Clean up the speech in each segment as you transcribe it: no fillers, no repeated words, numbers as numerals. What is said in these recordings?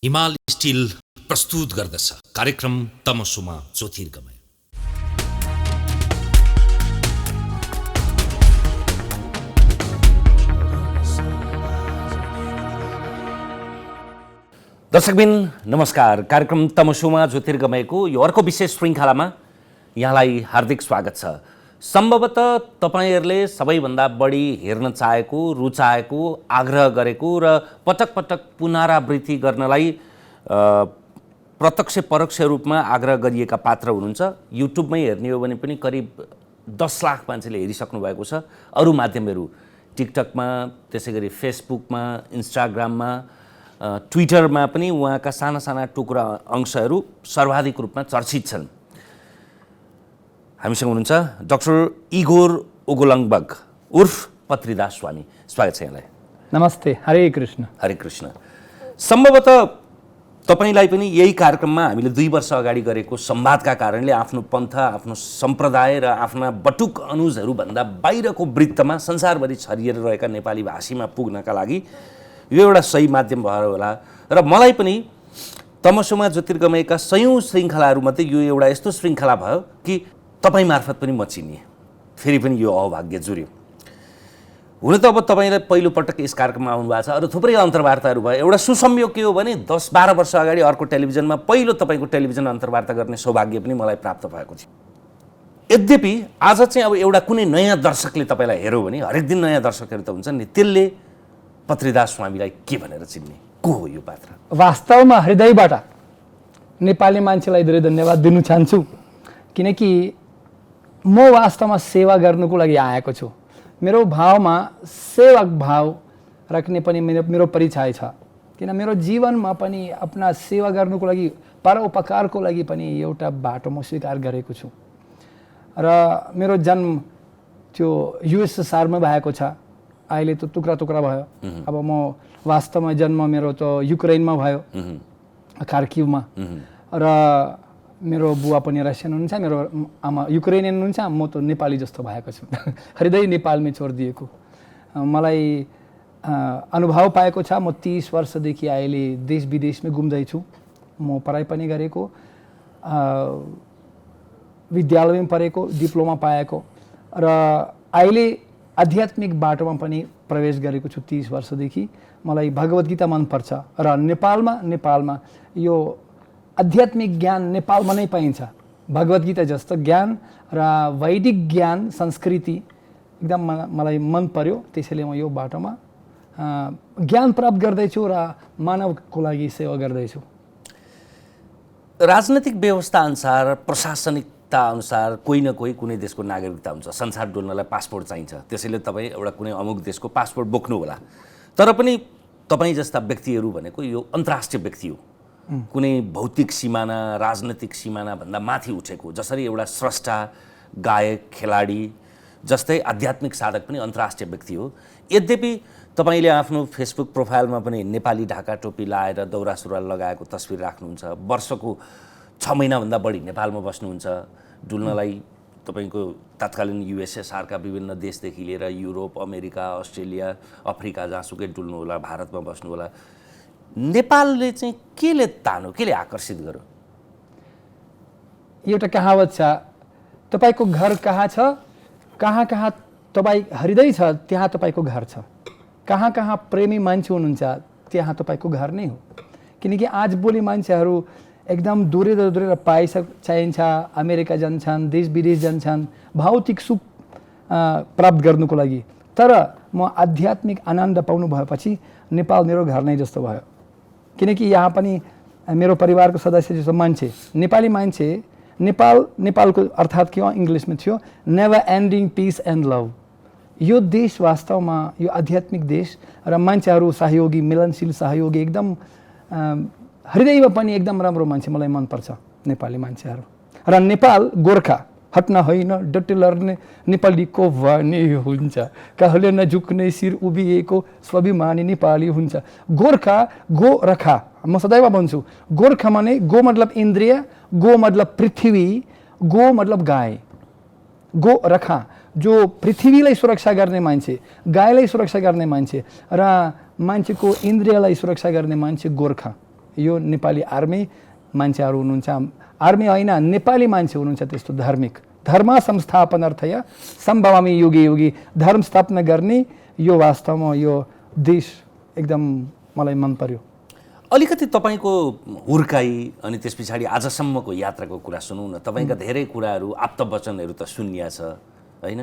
हिमाल स्टिल प्रस्तुत गर्दछ कार्यक्रम तमसुमा ज्योतिर्गमय। दर्शकबिन नमस्कार। कार्यक्रम तमसुमा ज्योतिर्गमयको यो अर्को विशेष श्रृङ्खलामा यहाँलाई हार्दिक स्वागत छ। सम्भवतः तपाईहरूले सबैभन्दा बढी हेर्न चाहेको, रुचाएको, आग्रह गरेको र पटक पटक पुनरावृत्ति गर्नलाई प्रत्यक्ष परोक्ष रूपमा आग्रह गरिएका पात्र हुनुहुन्छ। युट्युबमै हेर्ने हो भने पनि करिब 10 लाख मान्छेले हेरिसक्नु भएको छ। अरू माध्यमहरू टिकटकमा, त्यसै गरी फेसबुकमा, इन्स्टाग्राममा, ट्विटरमा पनि उहाँका साना साना टुक्रा अंशहरू सर्वाधिक रूपमा चर्चित छन्। हामीसँग हुनुहुन्छ डाक्टर इगोर ओगोलङबग उर्फ पत्रीदास स्वामी। स्वागत छ यहाँलाई। नमस्ते। हरे कृष्ण। हरे कृष्ण। सम्भवतः तपाईलाई पनि यही कार्यक्रममा हामीले 2 वर्ष अगाडि गरेको संवादका कारणले आफ्नो पन्थ, आफ्नो सम्प्रदाय र आफ्ना बटुक अनुजहरूभन्दा बाहिरको वृत्तमा संसारभरि छरिएर रहेका नेपाली भाषीमा पुग्नका लागि यो एउटा सही माध्यम भएर होला। र मलाई पनि तमसुमा ज्योतिर्गमयका सयौं श्रृङ्खलाहरूमध्ये यो एउटा यस्तो श्रृङ्खला भयो कि तपाईँ मार्फत पनि म चिनिएँ। फेरि पनि यो अभाग्य जुर्यो। हुन त अब तपाईँलाई पहिलोपटक यस कार्यक्रममा आउनु भएको छ। अरू थुप्रै अन्तर्वार्ताहरू भयो। एउटा सुसंयोग के हो भने 10-12 वर्ष अगाडि अर्को टेलिभिजनमा पहिलो तपाईँको टेलिभिजन अन्तर्वार्ता गर्ने सौभाग्य पनि मलाई प्राप्त भएको थियो। यद्यपि आज चाहिँ अब एउटा कुनै नयाँ दर्शकले तपाईँलाई हेऱ्यो भने, हरेक दिन नयाँ दर्शकहरू त हुन्छन् नि, त्यसले पत्रीदास स्वामीलाई के भनेर चिन्ने? को हो यो पात्र? वास्तवमा हृदयबाट नेपाली मान्छेलाई धेरै धन्यवाद दिन चाहन्छु, किनकि म वास्तवमा सेवा गर्नुको लागि आएको छु। मेरो भावमा सेवक भाव राख्ने पनि मेरो परिचय छ। किन मेरो जीवनमा पनि आफ्ना सेवा गर्नुको लागि, परोपकारको लागि पनि एउटा बाटो म स्वीकार गरेको छु। र मेरो जन्म त्यो युएसएसआरमा भएको छ। अहिले त टुक्रा टुक्रा भयो। अब म वास्तवमा जन्म मेरो त युक्रेनमा भयो, खार्किवमा। र मेरो बुवा पनि रसियन हुनुहुन्छ, मेरो आमा युक्रेनियन हुनुहुन्छ, म त नेपाली जस्तो भएको छु। हृदय नेपालमै छोडिदिएको। मलाई अनुभव पाएको छ। म 30 वर्षदेखि अहिले देश विदेशमै घुम्दैछु। म पढाइ पनि गरेको, विद्यालयमा पढेको, डिप्लोमा पाएको र अहिले आध्यात्मिक बाटोमा पनि प्रवेश गरेको छु 30 वर्षदेखि। मलाई भगवत गीता मनपर्छ र नेपालमा यो आध्यात्मिक ज्ञान नेपालमा नै पाइन्छ। भगवत गीता जस्तो ज्ञान र वैदिक ज्ञान, संस्कृति एकदम मलाई मन पर्यो। त्यसैले म यो बाटोमा ज्ञान प्राप्त गर्दैछु र मानवको लागि सेवा गर्दैछु। राजनीतिक व्यवस्था अनुसार, प्रशासनिकता अनुसार कोही न कोही कुनै देशको नागरिकता हुन्छ। संसार डुल्नलाई पासपोर्ट चाहिन्छ। त्यसैले तपाईँ एउटा कुनै अमुक देशको पासपोर्ट बोक्नु होला। तर पनि तपाईँ जस्ता व्यक्तिहरू भनेको यो अन्तर्राष्ट्रिय व्यक्ति हो। कुनै भौतिक सिमाना, राजनैतिक सिमाना भन्दा माथि उठेको, जसरी एउटा स्रष्टा, गायक, खेलाडी जस्तै आध्यात्मिक साधक पनि अन्तर्राष्ट्रिय व्यक्ति हो। यद्यपि तपाईँले आफ्नो फेसबुक प्रोफाइलमा पनि नेपाली ढाका टोपी लाएर दौरा सुरुवाल लगाएको तस्बिर राख्नुहुन्छ। वर्षको 6 महिनाभन्दा बढी नेपालमा बस्नुहुन्छ। डुल्नलाई तपाईँको तत्कालीन युएसएसआरका विभिन्न देशदेखि लिएर युरोप, अमेरिका, अस्ट्रेलिया, अफ्रिका जहाँसुकै डुल्नु होला, भारतमा बस्नु होला। नेपालले चाहिँ केले तान्यो, केले आकर्षित गर्यो? एउटा कहावत छ, तपाईको घर कहाँ छ, कहाँ कहाँ तपाईँ हृदय छ, त्यहाँ तपाईँको घर छ। कहाँ कहाँ प्रेमी मान्छे हुनुहुन्छ, त्यहाँ तपाईँको घर नै हो। किनकि आजभोलि मान्छेहरू एकदम दूरै पैसा चाहिन्छ, अमेरिका जान्छन्, देश विदेश जान्छन् भौतिक सुख प्राप्त गर्नुको लागि। तर म आध्यात्मिक आनन्द पाउनु भएपछि नेपाल मेरो घर नै जस्तो भयो। किनकि यहाँ पनि मेरो परिवारको सदस्य जस्तो मान्छे, नेपाली मान्छे, नेपालको अर्थात् के हो इङ्ग्लिसमा थियो, never ending piece and love. यो देश वास्तवमा यो आध्यात्मिक देश र मान्छेहरू सहयोगी, मिलनशील, सहयोगी, एकदम हृदयमा पनि एकदम राम्रो मान्छे मलाई मनपर्छ नेपाली मान्छेहरू। र नेपाल गोर्खा हट्न होइन, डटे लड्ने नेपालीको भने हुन्छ, कहिले नझुक्ने शिर उभिएको स्वाभिमानी नेपाली हुन्छ। गोर्खा, गोरखा, म सदैव भन्छु, गोर्खा माने गो मतलब इन्द्रिय, गो मतलब पृथ्वी, गो मतलब गाय। गोरखा जो पृथ्वीलाई सुरक्षा गर्ने मान्छे, गाईलाई सुरक्षा गर्ने मान्छे र मान्छेको इन्द्रियलाई सुरक्षा गर्ने मान्छे गोर्खा। यो नेपाली आर्मी मान्छेहरू हुनुहुन्छ, आर्मी होइन नेपाली मान्छे हुनुहुन्छ त्यस्तो धार्मिक। धर्म संस्थापनार्थय सम्भवामि युगे युगे, धर्म स्थापना गर्ने यो वास्तवमा यो देश एकदम मलाई मन पर्यो। अलिकति तपाईँको हुर्काई अनि त्यस पछाडि आजसम्मको यात्राको कुरा सुनौँ न। तपाईँका धेरै कुराहरू आप्तवचनहरू त सुनिया छ होइन,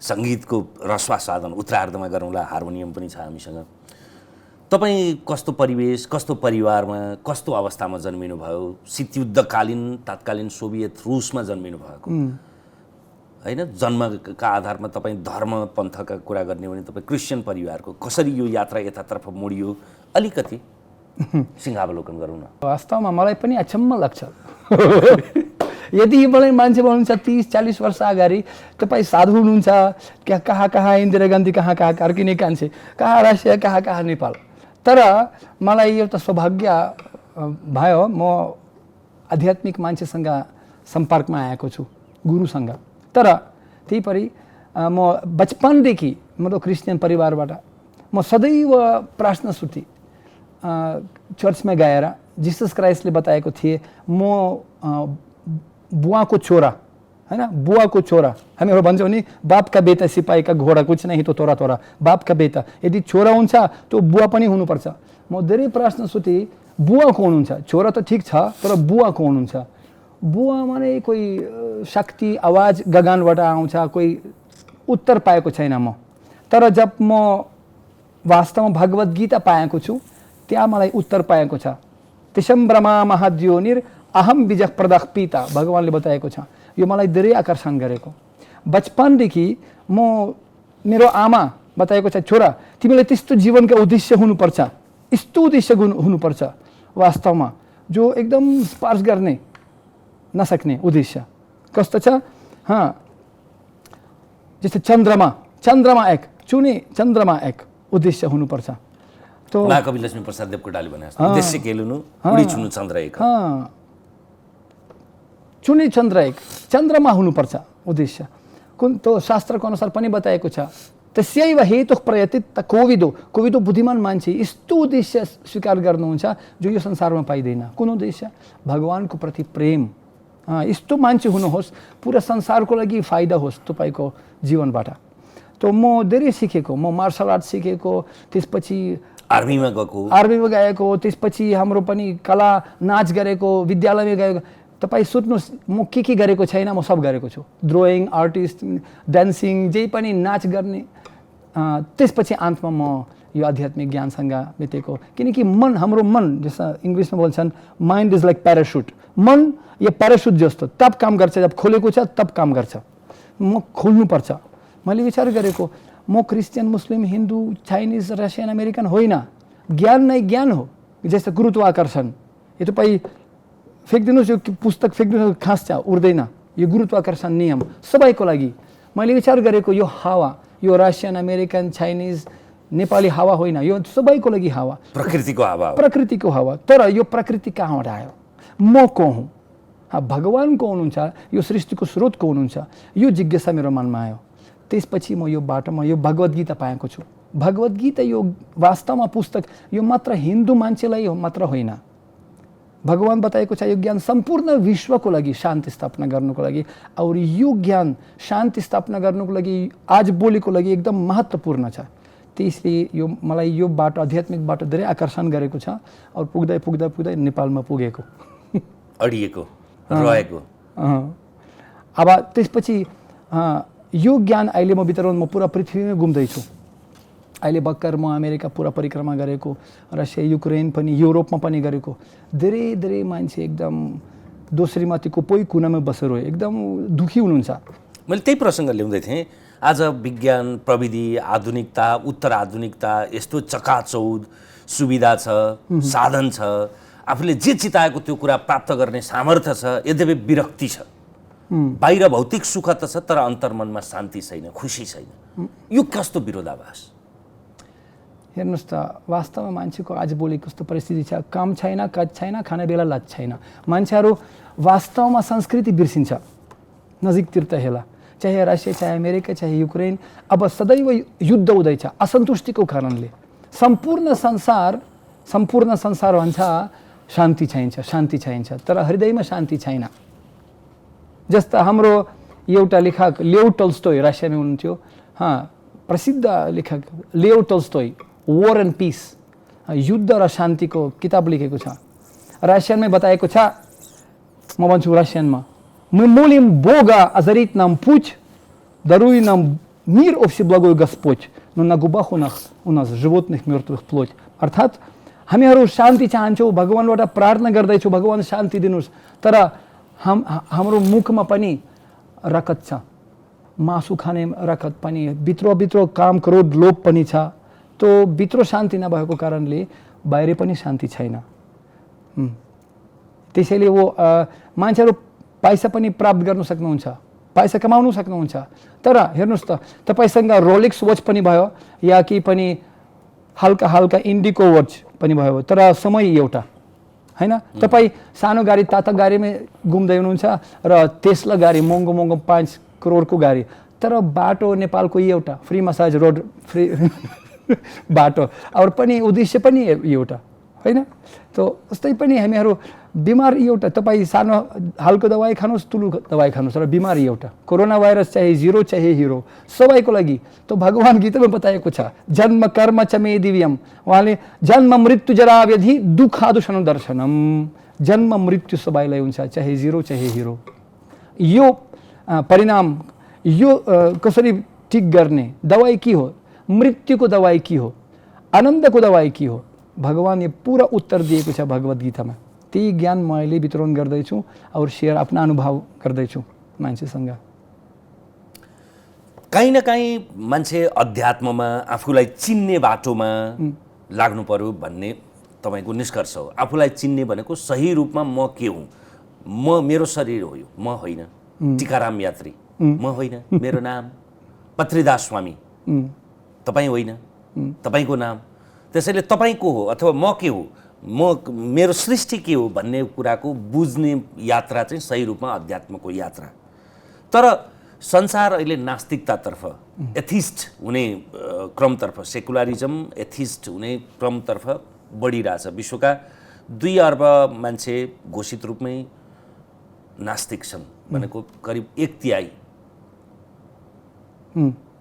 सङ्गीतको रसवासादन उत्तरार्धमा गरौँला, हार्मोनियम पनि छ हामीसँग। तपाईँ कस्तो परिवेश, कस्तो परिवारमा, कस्तो अवस्थामा जन्मिनु भयो? शीतयुद्धकालीन तत्कालीन सोभियत रुसमा जन्मिनु भएको होइन। जन्मका आधारमा तपाईँ धर्म पन्थका कुरा गर्ने हो भने तपाईँ क्रिस्चियन परिवारको, कसरी यो यात्रा यतातर्फ मोडियो अलिकति सिंहावलोकन गरौँ न। वास्तवमा मलाई पनि अचम्म लाग्छ यदि मलाई मान्छे भन्नुहुन्छ 30-40 वर्ष अगाडि तपाईँ साधु हुनुहुन्छ, कहाँ कहाँ इन्दिरा गान्धी, कहाँ कहाँ कार्किने कान्छे, कहाँ रसिया, कहाँ कहाँ नेपाल। तर मलाई एउटा सौभाग्य भयो, म आध्यात्मिक मान्छेसँग सम्पर्कमा आएको छु, गुरुसँग। तर त्यही परि म बचपनदेखि मेरो क्रिस्चियन परिवारबाट म सदैव प्रार्थना सुन्थेँ। चर्चमा गएर जिसस क्राइस्टले बताएको थिए म बुवाको छोरा होइन, बुवाको छोरा। हामीहरू भन्छौँ नि बाप का बेटा सिपाही का घोडा, कुछ नहीं तो तोरा तोरा, बाप का बेटा। यदि छोरा हुन्छ तो बुवा पनि हुनुपर्छ। म धेरै प्रश्न सोधेँ, बुवा कौन हुन्छ? छोरा त ठिक छ, तर बुवा कौन हुन्छ? बुवा माने कोही शक्ति आवाज गगनबाट आउँछ, कोही उत्तर पाएको छैन म। तर जब म वास्तवमा भगवत गीता पाएको छु त्यहाँ मलाई उत्तर पाएको छ। तिसम्ब्रमा महाद्योनिर अहम बीज प्रदः पिता, भगवानले बताएको छ। यो मलाई धेरै आकर्षण गरेको। बचपनदेखि म, मेरो आमा बताएको छ, छोरा तिमीलाई त्यस्तो जीवनका उद्देश्य हुनुपर्छ, यस्तो उद्देश्य हुनुपर्छ वास्तवमा जो एकदम स्पर्श गर्ने नसक्ने उद्देश्य। कस्तो छ? हाँ, जस्तै चन्द्रमा एक चुने, चन्द्रमा एक उद्देश्य हुनुपर्छ। तो महाकवि लक्ष्मी प्रसाद देवकोटाले भने उद्देश्य केलुनु उडी छुनु चन्द्र एक। चुने चन्द्र एक, चन्द्रमा हुनुपर्छ उद्देश्य। कुन तो शास्त्रको अनुसार पनि बताएको छ, तस्यैव हेतुः प्रयतित कोविदो बुद्धिमान मान्छे यस्तो उद्देश्य स्वीकार गर्नुहुन्छ जो यो संसारमा पाइँदैन। कुन उद्देश्य? भगवानको प्रति प्रेम। यस्तो मान्छे हुनुहोस् पुरा संसारको लागि फाइदा होस् तपाईँको जीवनबाट। तो म धेरै सिकेको, म मार्सल आर्ट सिकेको, त्यसपछि आर्मीमा गएको, त्यसपछि हाम्रो पनि कला नाच गरेको, विद्यालयमा गएको। तपाईँ सोध्नुहोस् म के गरेको छैन, म सब गरेको छु। ड्रइङ, आर्टिस्ट, डान्सिङ, जे पनि नाच गर्ने। त्यसपछि अन्तमा म यो आध्यात्मिक ज्ञानसँग बितेको। किनकि मन, हाम्रो मन, जस्तो इङ्ग्लिसमा भन्छन् माइन्ड इज लाइक प्यारासुट। मन यो प्यारासुट जस्तो तब काम गर्छ जब खोलेको छ तब काम गर्छ। म खोल्नुपर्छ। मैले विचार गरेको म क्रिस्चियन, मुस्लिम, हिन्दू, चाइनिज, रसियन, अमेरिकन होइन। ज्ञान नै ज्ञान हो। जस्तो गुरुत्वाकर्षण, यो तपाईँ फ्याँकिदिनुहोस्, यो पुस्तक फ्याँकिदिनुहोस्, खाँच्छ, उड्दैन। यो गुरुत्वाकर्षण नियम सबैको लागि। मैले विचार गरेको यो हावा, यो रसियन, अमेरिकन, चाइनिज, नेपाली हावा होइन, यो सबैको लागि हावा, प्रकृतिको हावा, प्रकृतिको हावा। तर यो प्रकृति कहाँबाट आयो? म को हुँ? भगवान को हुनुहुन्छ? यो सृष्टिको स्रोत को हुनुहुन्छ? यो जिज्ञासा मेरो मनमा आयो। त्यसपछि म यो बाटोमा यो भगवत गीता पाएको छु। भगवत गीता यो वास्तवमा पुस्तक यो मात्र हिन्दू मान्छेलाई मात्र होइन। भगवान बताएको छ यो ज्ञान सम्पूर्ण विश्वको लागि शान्ति स्थापना गर्नुको लागि। और यो ज्ञान शान्ति स्थापना गर्नुको लागि आज बोलेको लागि एकदम महत्त्वपूर्ण छ। त्यसले यो मलाई यो बाटो, आध्यात्मिक बाटो धेरै आकर्षण गरेको छ। और पुग्दै पुग्दै पुग्दै नेपालमा पुगेको, अडिएको, रहेको। अब त्यसपछि यो ज्ञान अहिले म वितरण, म पुरा पृथ्वीमै घुम्दैछु। अहिले भर्खर म अमेरिका पुरा परिक्रमा गरेको, रसिया, युक्रेन पनि, युरोपमा पनि गरेको। धेरै धेरै मान्छे एकदम दोस्रीमाथिको कोही कुनामा बसेर एकदम दुखी हुनुहुन्छ। मैले त्यही प्रसङ्ग ल्याउँदै थिएँ। आज विज्ञान, प्रविधि, आधुनिकता, उत्तर आधुनिकता, यस्तो चकाचौध सुविधा छ, साधन छ, आफूले जे चिताएको त्यो कुरा प्राप्त गर्ने सामर्थ्य छ, यद्यपि विरक्ति छ। बाहिर भौतिक सुख त छ तर अन्तर्मनमा शान्ति छैन, खुसी छैन। यो कस्तो विरोधाभास? हेर्नुहोस् त, वास्तवमा मान्छेको आज भोलि कस्तो परिस्थिति छ, काम छैन, काज छैन, खाने बेला लाज छैन। मान्छेहरू वास्तवमा संस्कृति बिर्सिन्छ। नजिकतिर त हेला, चाहे रसिया, चाहे अमेरिका, चाहे युक्रेन, अब सदैव युद्ध हुँदैछ असन्तुष्टिको कारणले। सम्पूर्ण संसार भन्छ शान्ति चाहिन्छ तर हृदयमा शान्ति छैन। जस्ता हाम्रो एउटा लेखक लेव टल्स्टोय रसियामा हुनुहुन्थ्यो, प्रसिद्ध लेखक लेव टल्स्टोय वॉर एन्ड पीस युद्ध र शान्तिको किताब लेखेको छ। रसियनमै बताएको छ, म भन्छु रसियनमा, мы молим Бога озарить нам путь, даруй нам мир всеблагой Господь, но на губах у нас животных мертвых плоть। अर्थात् हामीहरू शान्ति चाहन्छौँ, भगवानबाट प्रार्थना गर्दैछौँ भगवान शान्ति दिनुहोस्, तर हाम्रो मुखमा पनि रगत छ, मासु खाने रगत पनि, भित्र काम क्रोध लोभ पनि छ। तो भित्र शान्ति नभएको कारणले बाहिर पनि शान्ति छैन। त्यसैले वो मान्छेहरू पैसा पनि प्राप्त गर्न सक्नुहुन्छ, पैसा कमाउन सक्नुहुन्छ, तर हेर्नुहोस् त तपाईसँग रोलेक्स वाच पनि भयो या केही पनि हल्का इन्डिको वाच पनि भयो, तर समय एउटा हैन। तपाईँ सानो गाडी ताता गाडीमा घुम्दै हुनुहुन्छ र टेस्ला गाडी महँगो 5 करोडको गाडी, तर बाटो नेपालको एउटा फ्री मसाज रोड फ्री बाटो और पनि उद्देश्य पनि एउटा हैन। तो उस्तै पनि हामीहरू बिमार एउटा, तपाईँ सानो हल्को दबाई खानुहोस्, ठुलो दबाई खानुहोस्, र बिमार एउटा, कोरोना भाइरस चाहे जिरो चाहे हिरो सबैको लागि। तो भगवान गीतामा बताएको छ, जन्म कर्म च मे दिव्यम, उहाँले जन्म मृत्यु जरा व्याधि दुःखादुषण दर्शनम, जन्म मृत्यु सबैलाई हुन्छ, चाहे जिरो चाहे हिरो। यो परिणाम यो कसरी ठिक गर्ने दवाई के हो, मृत्युको दवाई के हो, आनन्दको दवाई के हो, भगवान ये पूरा उत्तर दिएको छ भगवत गीतामा। त्यही ज्ञान म अहिले वितरण गर्दैछु और शेयर आफ्ना अनुभव गर्दैछु मान्छेसँग। कहीँ न कहीँ मान्छे अध्यात्ममा आफूलाई चिन्ने बाटोमा लाग्नु पर्यो भन्ने तपाईँको निष्कर्ष हो। आफूलाई चिन्ने भनेको सही रूपमा म के हुँ, म मेरो शरीर हो यो, म होइन टिकाराम यात्री, म होइन मेरो नाम पत्रीदास स्वामी, तपाईँ होइन तपाईँको नाम, त्यसैले तपाईँको हो अथवा म के हो, मेरो सृष्टि के हो भन्ने कुराको बुझ्ने यात्रा चाहिँ सही रूपमा अध्यात्मको यात्रा। तर संसार अहिले नास्तिकतातर्फ, एथिस्ट हुने क्रमतर्फ, सेकुलरिजम एथिस्ट हुने क्रमतर्फ बढिरहेछ। विश्वका 2 अर्ब मान्छे घोषित रूपमै नास्तिक छन्, भनेको करिब 1/3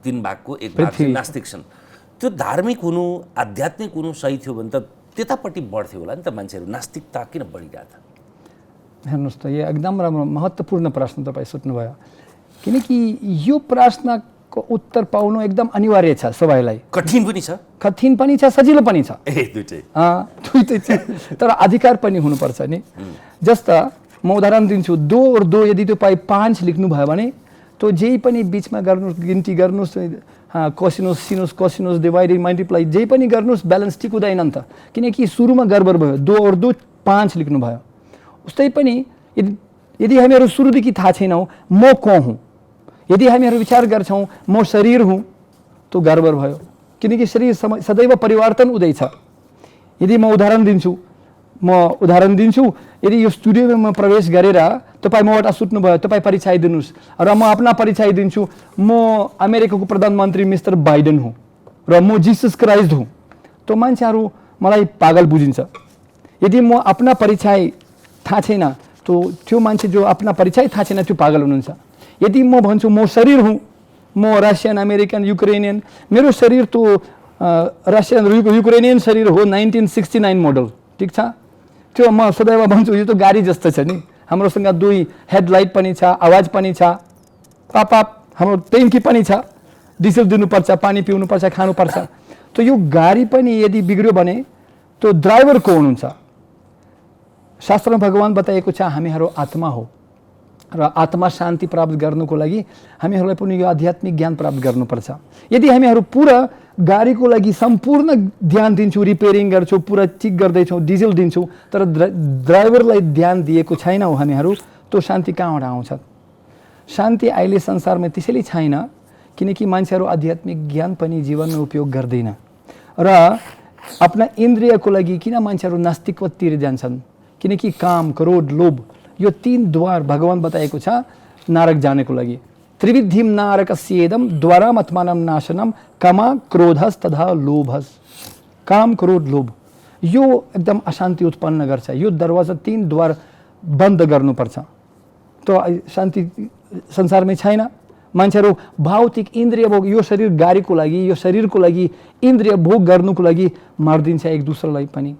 3 भागको 1 भाग चाहिँ नास्तिक छन्। त्यो धार्मिक हुनु आध्यात्मिक हुनु सही थियो भने त त्यतापट्टि बढ्थ्यो होला नि त मान्छेहरू, नास्तिकता किन बढिरहेको छ? हेर्नुहोस् त, यो एकदम राम्रो महत्त्वपूर्ण प्रश्न तपाईँ सोध्नुभयो, किनकि यो प्रश्नको उत्तर पाउनु एकदम अनिवार्य छ सबैलाई। कठिन पनि छ सजिलो पनि छ, दुईटै छ, तर अधिकार पनि हुनुपर्छ नि। जस्ता म उदाहरण दिन्छु, 2 और 2 यदि तपाईँ 5 लेख्नुभयो भने तो जे पनि बिचमा गर्नुहोस्, गिन्ती गर्नुहोस्, कोसिनोस डिभाइडेड मल्टिप्लाई जे पनि गर्नुहोस्, ब्यालेन्स ठिक हुँदैन नि त, किनकि सुरुमा गडबड भयो। 2 और 2 5 लेख्नुभयो। उस्तै पनि यदि हामीहरू सुरुदेखि थाहा छैनौँ म को हुँ, यदि हामीहरू विचार गर्छौँ म शरीर हुँ, तो गडबड भयो, किनकि शरीर सदैव परिवर्तन हुँदैछ। यदि म उदाहरण दिन्छु, यदि यो स्टुडियोमा म प्रवेश गरेर तपाईँ मबाट सुत्नुभयो, तपाईँ परिचय दिनुहोस् र म आफ्ना परिचय दिन्छु, म अमेरिकाको प्रधानमन्त्री मिस्टर बाइडेन हुँ र म जिसस क्राइस्ट हुँ, तो मान्छेहरू मलाई पागल बुझिन्छ। यदि म आफ्ना परिचय थाहा छैन, तो त्यो मान्छे जो आफ्ना परिचय थाहा छैन त्यो पागल हुनुहुन्छ। यदि म भन्छु म शरीर हुँ, म रसियन अमेरिकन युक्रेनियन, मेरो शरीर तो रसियन युक्रेनियन शरीर हो, 1969 मोडल, ठिक छ। त्यो म सदैव भन्छु यो त गाडी जस्तो छ नि, हाम्रोसँग 2 हेडलाइट पनि छ, आवाज पनि छ, पाप हाम्रो ट्याङ्की पनि छ, डिजल दिनुपर्छ, पानी पिउनुपर्छ, खानुपर्छ। तो यो गाडी पनि यदि बिग्रियो भने तो ड्राइभर को हुनुहुन्छ? शास्त्रमा भगवान बताएको छ हामीहरू आत्मा हो र आत्मा शान्ति प्राप्त गर्नुको लागि हामीहरूलाई पनि यो आध्यात्मिक ज्ञान प्राप्त गर्नुपर्छ। यदि हामीहरू पुरा गाडीको लागि सम्पूर्ण ध्यान दिन्छौँ, रिपेयरिङ गर्छौँ, पुरा ठिक गर्दैछौँ, डिजल दिन्छौँ, तर ड्राइभरलाई ध्यान दिएको छैनौँ हामीहरू, तो शान्ति कहाँबाट आउँछ? शान्ति अहिले संसारमा त्यसैले छैन किनकि मान्छेहरू आध्यात्मिक ज्ञान पनि जीवनमा उपयोग गर्दैन र आफ्ना इन्द्रियको लागि किन मान्छेहरू नास्तिकतिर जान्छन्? किनकि काम, क्रोध, लोभ यो 3 द्वार भगवान बताएको छ नरक जानेको लागि। त्रिविधिम नारकस्येदम द्वारम आत्मानम नाशनम कामा क्रोधस तथा लोभस। काम, क्रोध, लोभ यो एकदम अशान्ति उत्पन्न गर्छ। यो दरवाजा 3 द्वार बन्द गर्नुपर्छ। त्यो शान्ति संसारमै छैन। मान्छेहरू भौतिक इन्द्रिय भोग, यो शरीर गाडीको लागि, यो शरीरको लागि इन्द्रिय भोग गर्नुको लागि मारिदिन्छ एक दूसरालाई पनि।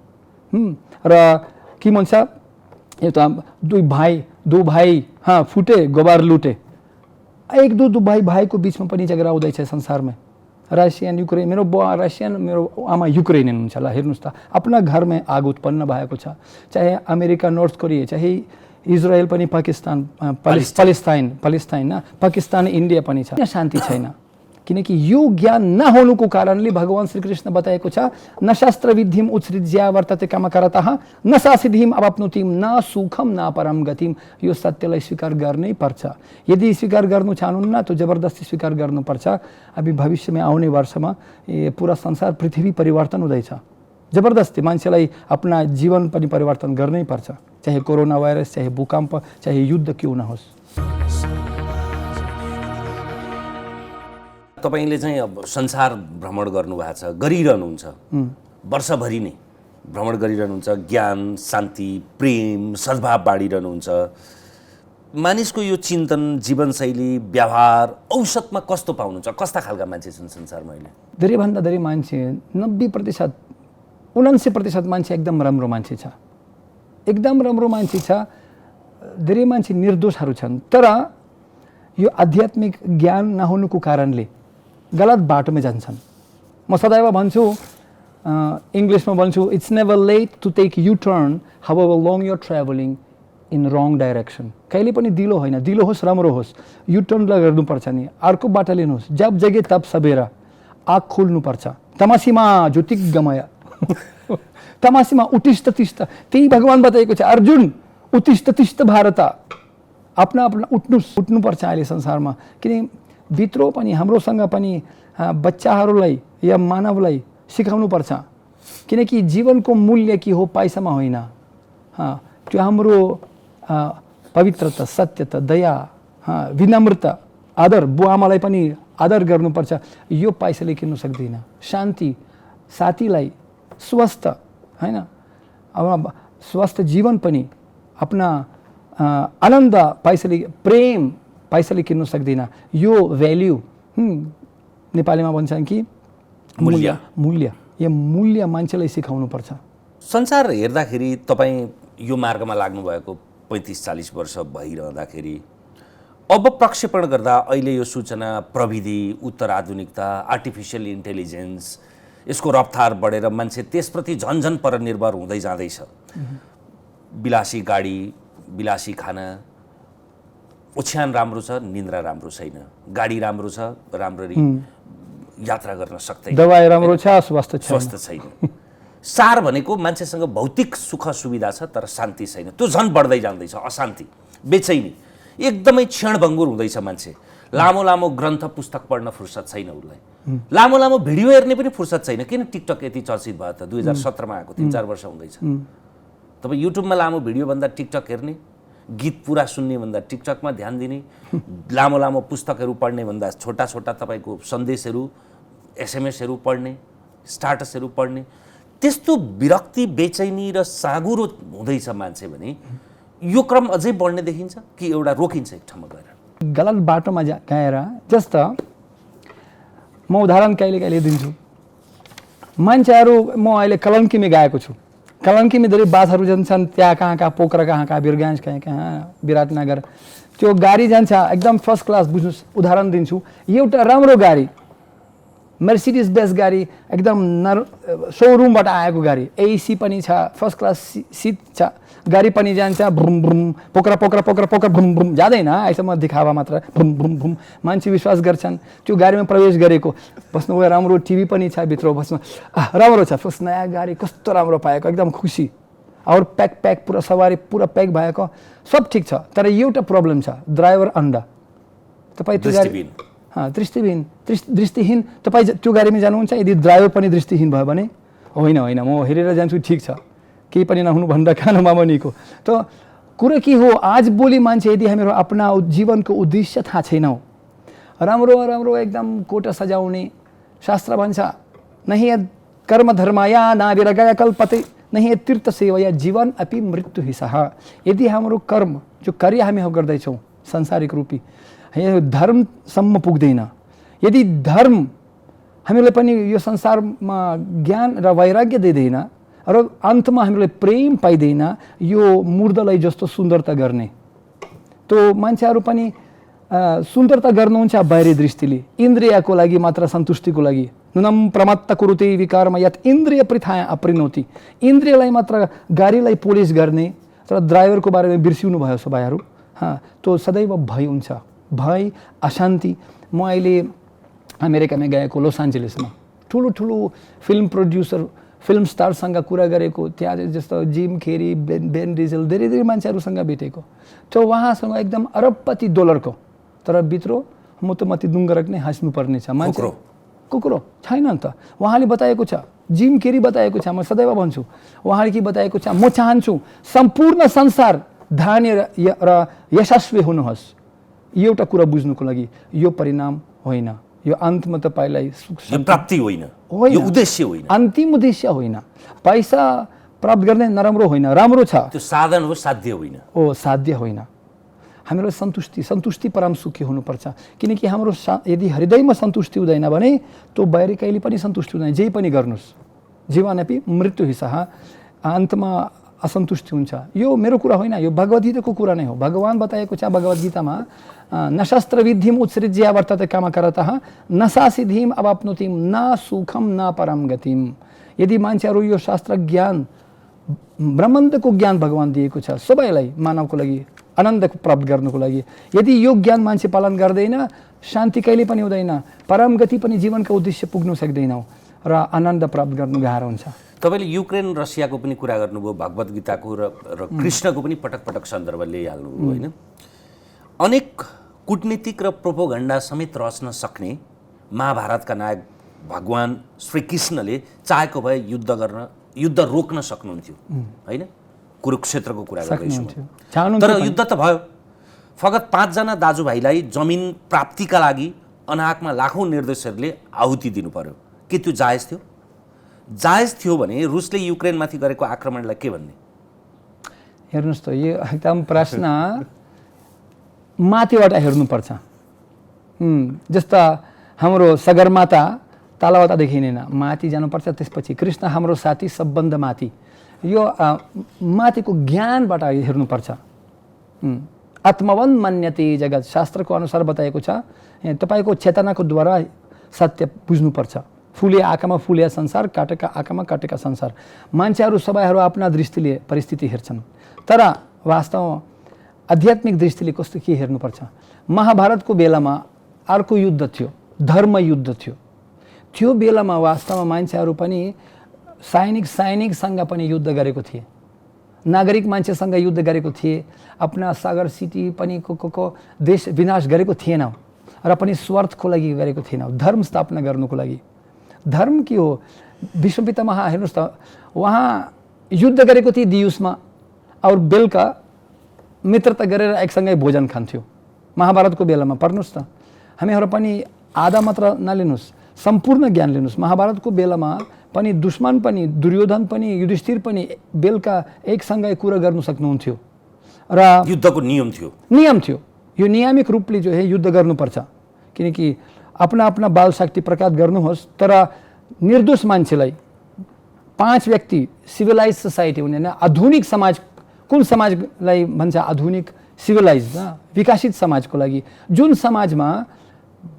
र के भन्छ, एउटा दो भाइ फुटे गोबर लुटे। एक दो भाइको बिचमा पनि झगडा हुँदैछ संसारमा। रसियन युक्रेन, मेरो बुवा रसियन, मेरो आमा युक्रेनियन हुन्छ। ल हेर्नुहोस् त, आफ्ना घरमा आग उत्पन्न भएको छ। चाहे अमेरिका, नर्थ कोरिया, चाहे इजरायल पनि, पाकिस्तान, palestine न, पाकिस्तान, इन्डिया पनि छ। शान्ति छैन, किनकि यो ज्ञान नहुनुको कारणले भगवान श्रीकृष्ण बताएको छ, न शास्त्र विधिम उत्सृज्य वर्तते कामकरतः न सासिधिम अवाप्नुतिम न सुखम न परम गतिम। यो सत्यलाई स्वीकार गर्नै पर्छ। यदि स्वीकार गर्नु चाहनुहुन्न तो जबरदस्ती स्वीकार गर्नुपर्छ। अभी भविष्यमा आउने वर्षमा पूरा संसार पृथ्वी परिवर्तन हुँदैछ। जबरदस्ती मान्छेलाई आफ्ना जीवन पनि परिवर्तन गर्नै पर्छ, चाहे कोरोना भाइरस, चाहे भूकम्प, चाहे युद्ध क्यों नहोस्। तपाईले चाहिँ अब संसार भ्रमण गर्नुभएको छ, गरिरहनुहुन्छ, वर्षभरि नै भ्रमण गरिरहनुहुन्छ, ज्ञान, शान्ति, प्रेम, सद्भाव बाँडिरहनुहुन्छ। मानिसको यो चिन्तन, जीवनशैली, व्यवहार औसतमा कस्तो पाउनुहुन्छ? कस्ता खालका मान्छे छन् संसारमा अहिले? धेरैभन्दा धेरै मान्छे, 90%, 79% मान्छे एकदम राम्रो मान्छे छ। एकदम राम्रो मान्छे छ। धेरै मान्छे निर्दोषहरू छन्, तर यो आध्यात्मिक ज्ञान नहुनुको कारणले गलत बाटोमा जान्छन्। म सदैव भन्छु, इङ्ग्लिसमा भन्छु, it's never late to take U turn however long you are travelling in wrong direction. कहिले पनि दिलो होइन, दिलो होस् राम्रो होस्, यु टर्न गर्नुपर्छ नि, अर्को बाटो लिनुहोस्। जब जगे तब सबेरा, आँख खोल्नुपर्छ। तमसीमा ज्योतिर्गमय तमसीमा उत्तिष्ठ तिष्ठ। त्यही भगवान बताएको छ, अर्जुन उत्तिष्ठ तिष्ठ भारत। आफ्ना उठ्नुपर्छ अहिले संसारमा। किन भित्र पनि हाम्रोसँग पनि बच्चाहरूलाई या मानवलाई सिकाउनु पर्छ, किनकि जीवनको मूल्य के हो, पैसामा होइन। त्यो हाम्रो पवित्रता, सत्यता, दया, विनम्रता, आदर, बुवाआमालाई पनि आदर गर्नुपर्छ। यो पैसाले किन्नु सक्दैन। शान्ति, साथीलाई, स्वस्थ हैन, अब स्वस्थ जीवन पनि, आफ्ना आनन्द पैसाले, प्रेम पैसाले किन्नु सक्दैन। यो भ्याल्यु नेपालीमा भन्छन् कि मूल्य, यो मूल्य मान्छेलाई सिकाउनु पर्छ। संसार हेर्दाखेरि तपाईँ यो मार्गमा लाग्नुभएको 35-40 वर्ष भइरहँदाखेरि अब प्रक्षेपण गर्दा अहिले यो सूचना प्रविधि, उत्तराधुनिकता, आर्टिफिसियल इन्टेलिजेन्स, यसको रफ्तार बढेर मान्छे त्यसप्रति झन्झन परनिर्भर हुँदै जाँदैछ। विलासी गाडी, विलासी खाना, ओछ्यान राम्रो छ, निन्द्रा राम्रो छैन, गाडी राम्रो छ, राम्ररी यात्रा गर्न सक्दैन, दबाई राम्रो छ, स्वस्थ छैन। सार भनेको मान्छेसँग भौतिक सुख सुविधा छ तर शान्ति छैन। त्यो झन् बढ्दै जाँदैछ। अशान्ति, बेचैनी, एकदमै क्षणभङ्गुर हुँदैछ मान्छे। लामो लामो ग्रन्थ पुस्तक पढ्न फुर्सद छैन उसलाई। लामो लामो भिडियो हेर्ने पनि फुर्सद छैन। किन टिकटक यति चर्चित भयो त? 2017मा आएको, 3-4 वर्ष हुँदैछ। तपाईँ युट्युबमा लामो भिडियो भन्दा टिकटक हेर्ने, गीत पुरा सुन्ने भन्दा टिकटकमा ध्यान दिने, लामो लामो पुस्तकहरू पढ्ने भन्दा छोटा छोटा तपाईँको सन्देशहरू, एसएमएसहरू पढ्ने, स्टाटसहरू पढ्ने, त्यस्तो विरक्ति, बेचैनी र साँगुरो हुँदैछ मान्छे भने यो क्रम अझै बढ्ने देखिन्छ कि एउटा रोकिन्छ एक ठाउँमा गएर? गलत बाटोमा गएर, जस्तो म उदाहरण कहिले कहिले दिन्छु। मान्छेहरू, म अहिले कलङ्कीमा गएको छु। कलङ्कीमा धेरै बासहरू जान्छन्, त्यहाँ कहाँ पोखरा, कहाँ बिरगञ्ज, कहाँ विराटनगर। त्यो गाडी जान्छ एकदम फर्स्ट क्लास। बुझ्नुहोस्, उदाहरण दिन्छु, एउटा राम्रो गाडी, मर्सिडिज बेस गाडी, एकदम सोरुमबाट आएको गाडी, एसी पनि छ, फर्स्ट क्लास सिट छ, गाडी पनि जान्छ भ्रुम भ्रुम, पोखरा भ्रुम भ्रुम, जाँदैन अहिलेसम्म देखावा मात्र, भ्रुम भ्रुम भ्रुम। मान्छे विश्वास गर्छन् त्यो गाडीमा प्रवेश गरेको, बस्नुभयो, राम्रो टिभी पनि छ भित्र, बस्नु राम्रो छ, फर्स्ट नयाँ गाडी कस्तो राम्रो पाएको, एकदम खुसी। और प्याक पुरा सवारी पुरा प्याक भएको, सब ठिक छ। तर एउटा प्रब्लम छ, ड्राइभर अन्डा। तपाईँ त्यो गाडी दृष्टिहीन, तपाईँ त्यो गाडीमा जानुहुन्छ, यदि ड्राइभर पनि दृष्टिहीन भयो भने होइन म हेरेर जान्छु, ठिक छ, केही पनि नहुनु भन्दा खानुमा बनिएको। त कुरा के हो, आज भोलि मान्छे यदि हामीहरू आफ्ना जीवनको उद्देश्य थाहा छैनौँ, राम्रो राम्रो एकदम कोटा सजाउने, शास्त्र भन्छ नहीं कर्म धर्मया नाविरगय कल्पते नहीं तीर्थ सेवया जीवन अपि मृत्यु ही सह। यदि हाम्रो कर्म जो कार्य हामी गर्दैछौँ संसारिक रूपी यो धर्मसम्म पुग्दैन, यदि धर्म हामीलाई पनि यो संसारमा ज्ञान र वैराग्य दिँदैन र अन्तमा हामीलाई प्रेम पाइँदैन, यो मूर्धलाई जस्तो सुन्दरता गर्ने तो मान्छेहरू पनि सुन्दरता गर्नुहुन्छ बाहिरी दृष्टिले, इन्द्रियको लागि मात्र, सन्तुष्टिको लागि। नुनम प्रमत्त कुरुते विकर्म यत इन्द्रिय प्रथाया अप्रिनोति। इन्द्रियलाई मात्र गाडीलाई पोलिस गर्ने तर ड्राइभरको बारेमा बिर्सिनु भयो सबैहरू। तो सदैव भय हुन्छ, भय, अशान्ति। म अहिले अमेरिकामा गएको, लस एन्जलसमा ठुलो ठुलो फिल्म प्रोड्युसर, फिल्म स्टारसँग कुरा गरेको, त्यहाँ जस्तो जिम खेरी, बेन डिजल, धेरै धेरै मान्छेहरूसँग भेटेको। तो उहाँसँग एकदम अरबपति डलरको, तर भित्र मोटोमोटी दुङ्गरक नै हाँस्नुपर्ने छ मान्छे। कुकुरो छैन नि त। उहाँले बताएको छ, जिम केरी बताएको छ, म सदैव भन्छु उहाँले के बताएको छ, म चाहन्छु सम्पूर्ण संसार धन्य र यशस्वी हुनुहोस्। एउटा कुरा बुझ्नुको लागि यो परिणाम होइन, यो अन्तमा तपाईँलाई सुख प्राप्ति होइन, यो उद्देश्य होइन, अन्तिम उद्देश्य होइन। पैसा प्राप्त गर्ने नराम्रो होइन, राम्रो छ, त्यो साधन हो, साध्य होइन। साध्य होइन। हामीलाई सन्तुष्टि परम सुखी हुनुपर्छ। किनकि हाम्रो यदि हृदयमा सन्तुष्टि हुँदैन भने तो बाहिर कहिले पनि सन्तुष्टि हुँदैन। जे पनि गर्नुहोस्, जीवन अपि मृत्यु हिस्सा, अन्तमा असन्तुष्टि हुन्छ। यो मेरो कुरा होइन, यो भगवद् गीताको कुरा नै हो। भगवान बताएको छ भगवद् गीतामा, न शस्त्र विधिम उत्सृज्य वर्तते कामकरतः न सासिधिम अवाप्नुतिम न सुखम न परम गतिम। यदि मान्छेहरू यो शास्त्र ज्ञान, ब्रह्माण्डको ज्ञान भगवान दिएको छ सबैलाई मानवको लागि, आनन्द प्राप्त गर्नुको लागि, यदि यो ज्ञान मान्छे पालन गर्दैन, शान्ति कहिले पनि हुँदैन, परम गति पनि जीवनको उद्देश्य पुग्नु सक्दैनौ र आनन्द प्राप्त गर्नु गाह्रो हुन्छ। तपाईँले युक्रेन रसियाको पनि कुरा गर्नुभयो, भगवद् गीताको र कृष्णको पनि पटक पटक सन्दर्भ ल्याइहाल्नुभयो होइन। अनेक कूटनीतिक र प्रोपोगण्डा समेत रच्न सक्ने महाभारतका नायक भगवान श्रीकृष्णले चाहेको भए युद्ध रोक्न सक्नुहुन्थ्यो होइन। कुरुक्षेत्रको कुरा गर्दैछु, तर युद्ध त भयो। फगत 5 जना दाजुभाइलाई जमिन प्राप्तिका लागि अनाहकमा लाखौँ निर्देशहरूले आहुति दिनु पर्यो। के त्यो जायज थियो? जायज थियो भने रुसले युक्रेनमाथि गरेको आक्रमणलाई के भन्ने? हेर्नुहोस् त, यो एकदम प्रश्न माथिबाट हेर्नुपर्छ। जस्ता हाम्रो सगरमाथा तालावाता देखिँदैन, माथि जानुपर्छ, त्यसपछि कृष्ण हाम्रो साथी सबभन्दा माथि। यो माथिको ज्ञानबाट हेर्नुपर्छ। आत्मवन मान्यते जगत, शास्त्रको अनुसार बताएको छ। तपाईँको चेतनाको द्वारा सत्य बुझ्नुपर्छ। फुले आँखामा फुले संसार, काटेका आँखामा काटेका संसार। मान्छेहरू सबैहरू आफ्ना दृष्टिले परिस्थिति हेर्छन्, तर वास्तवमा आध्यात्मिक दृष्टिले कस्तो के हेर्नुपर्छ। महाभारतको बेलामा अर्को युद्ध थियो, धर्म युद्ध थियो। त्यो बेलामा वास्तवमा मान्छेहरू पनि सैनिकसँग पनि युद्ध गरेको थिए, नागरिक मान्छेसँग युद्ध गरेको थिए। आफ्ना सागर सिटी पनि को देश विनाश गरेको थिएन र पनि स्वार्थको लागि गरेको थिएन, धर्म स्थापना गर्नुको लागि। धर्म के हो? विश्वपिता महा हेर्नुहोस् त, उहाँ युद्ध गरेको थिए दियुसमा, और बेलुका मित्रता गरेर एकसँगै भोजन खान्थ्यो। महाभारतको बेलामा पढ्नुहोस् त, हामीहरू पनि आधा मात्र नलिनुहोस्, सम्पूर्ण ज्ञान लिनुहोस्। महाभारतको बेलामा पनि दुश्मन पनि, दुर्योधन पनि, युधिष्ठिर पनि बेलुका एकसँगै कुरा गर्नु सक्नुहुन्थ्यो र युद्धको नियम थियो। यो नियमित रूपले जो है युद्ध गर्नुपर्छ, किनकि आफ्ना आफ्ना बाल शक्ति प्रकाश गर्नुहोस्, तर निर्दोष मान्छेलाई 5 व्यक्ति सिभिलाइज सोसाइटी हुने, आधुनिक समाज, कुन समाजलाई भन्छ आधुनिक सिभिलाइज विकसित समाजको लागि, जुन समाजमा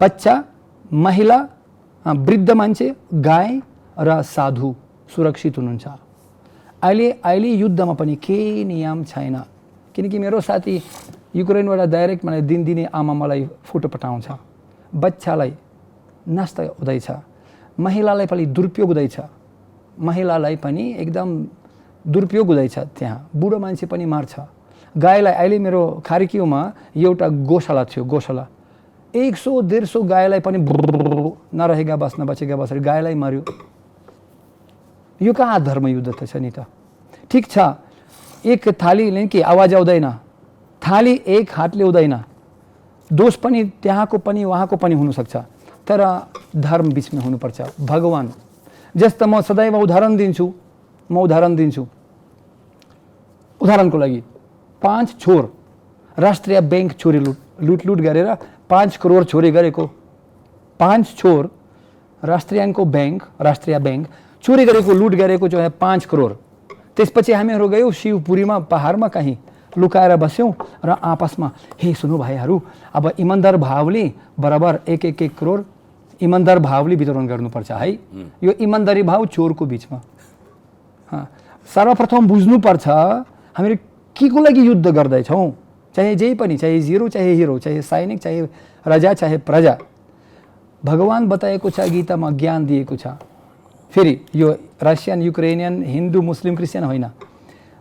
बच्चा, महिला, वृद्ध मान्छे, गाई र साधु सुरक्षित हुनुहुन्छ। अहिले युद्धमा पनि केही नियम छैन। किनकि मेरो साथी युक्रेनबाट डाइरेक्ट मलाई दिनदिनै आमा मलाई फोटो पठाउँछ, बच्चालाई नास्ता हुँदैछ, महिलालाई पनि दुरुपयोग हुँदैछ, महिलालाई पनि एकदम दुरुपयोग हुँदैछ, त्यहाँ बुढो मान्छे पनि मार्छ। गाईलाई अहिले मेरो खार्कीमा एउटा गोशाला थियो, गोशाला 100-150 गाईलाई पनि नरहेगा बस्न बचेका बसेर गाईलाई मार्यो। यो कहाँ धर्म युद्ध त छ नि त? ठिक छ, एक थालीले के आवाज आउँदैन, थाली एक हातले हुँदैन, दोष पनि त्यहाँको पनि वहाँको पनि हुनसक्छ, तर धर्म बिचमा हुनुपर्छ। भगवान जस्तो म सदैव उदाहरण दिन्छु, उदाहरणको लागि 5 छोर राष्ट्रिय बैंक चोरी लुटलुट गरेर 5 करोड चोरी गरेको, 5 छोर राष्ट्रिय बैंक चोरी गरेको, लुट गरेको जो है 5 करोड। त्यसपछि हामीहरू गयौँ शिवपुरीमा पहाडमा कहीँ लुकाएर बस्यौँ र आपसमा हे सुन्नु भाइहरू, अब इमान्दार भावले बराबर 1-1 करोड इमान्दार भावले वितरण गर्नुपर्छ है। यो इमान्दारी भाव चोरको बिचमा। सर्वप्रथम बुझ्नुपर्छ हामीहरू के को लागि युद्ध गर्दैछौँ, चाहे जे पनि, चाहे जिरो चाहे हिरो, चाहे सैनिक चाहे राजा चाहे प्रजा। भगवान बताएको छ, गीतामा ज्ञान दिएको छ। फेरि यो रसियन, युक्रेनियन, हिन्दू, मुस्लिम, क्रिस्चियन होइन।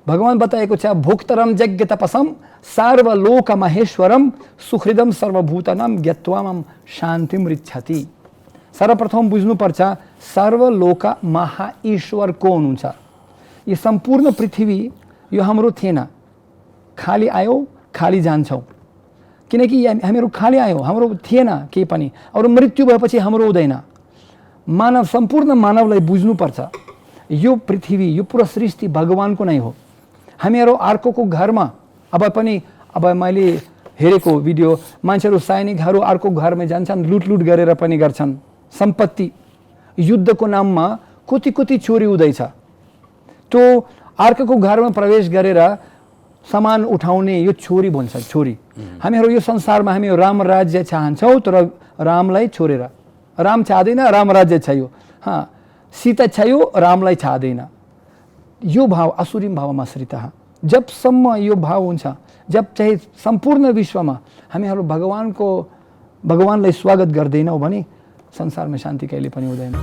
भगवान बताएको छ भोक्तरम यज्ञ तपसम सर्वलोक महेश्वरम सुहृदम सर्वभूतानाम ज्ञत्वाम शान्तिम रिच्छति। सर्वप्रथम बुझ्नुपर्छ सर्वलोक महाईश्वर को हुनुहुन्छ। यो सम्पूर्ण पृथ्वी यो हाम्रो थिएन, खाली आयो खाली जान्छौँ। किनकि हामीहरू खाली आयौँ, हाम्रो थिएन केही पनि, अरू मृत्यु भएपछि हाम्रो हुँदैन। मानव, सम्पूर्ण मानवलाई बुझ्नुपर्छ यो पृथ्वी, यो पुरा सृष्टि भगवानको नै हो। हामीहरू अर्कोको घरमा अब मैले हेरेको भिडियो, मान्छेहरू सैनिकहरू अर्को घरमा जान्छन्, लुटलुट गरेर पनि गर्छन्। सम्पत्ति युद्धको नाममा कति चोरी हुँदैछ। त्यो अर्कोको घरमा प्रवेश गरेर सामान उठाउने यो चोरी भन्छ, चोरी। हामीहरू यो संसारमा हामी राम राज्य चाहन्छौँ, तर रामलाई छोडेर। राम चाहदैन, राम राज्य चाहियो। सीता चाहियो, रामलाई चाहदैन। यो भाव असुरी भावमा आश्रित। जबसम्म यो भाव हुन्छ, जब चाहे सम्पूर्ण विश्वमा हामीहरू भगवानलाई स्वागत गर्दैनौँ भने संसारमा शान्ति कहिले पनि हुँदैन।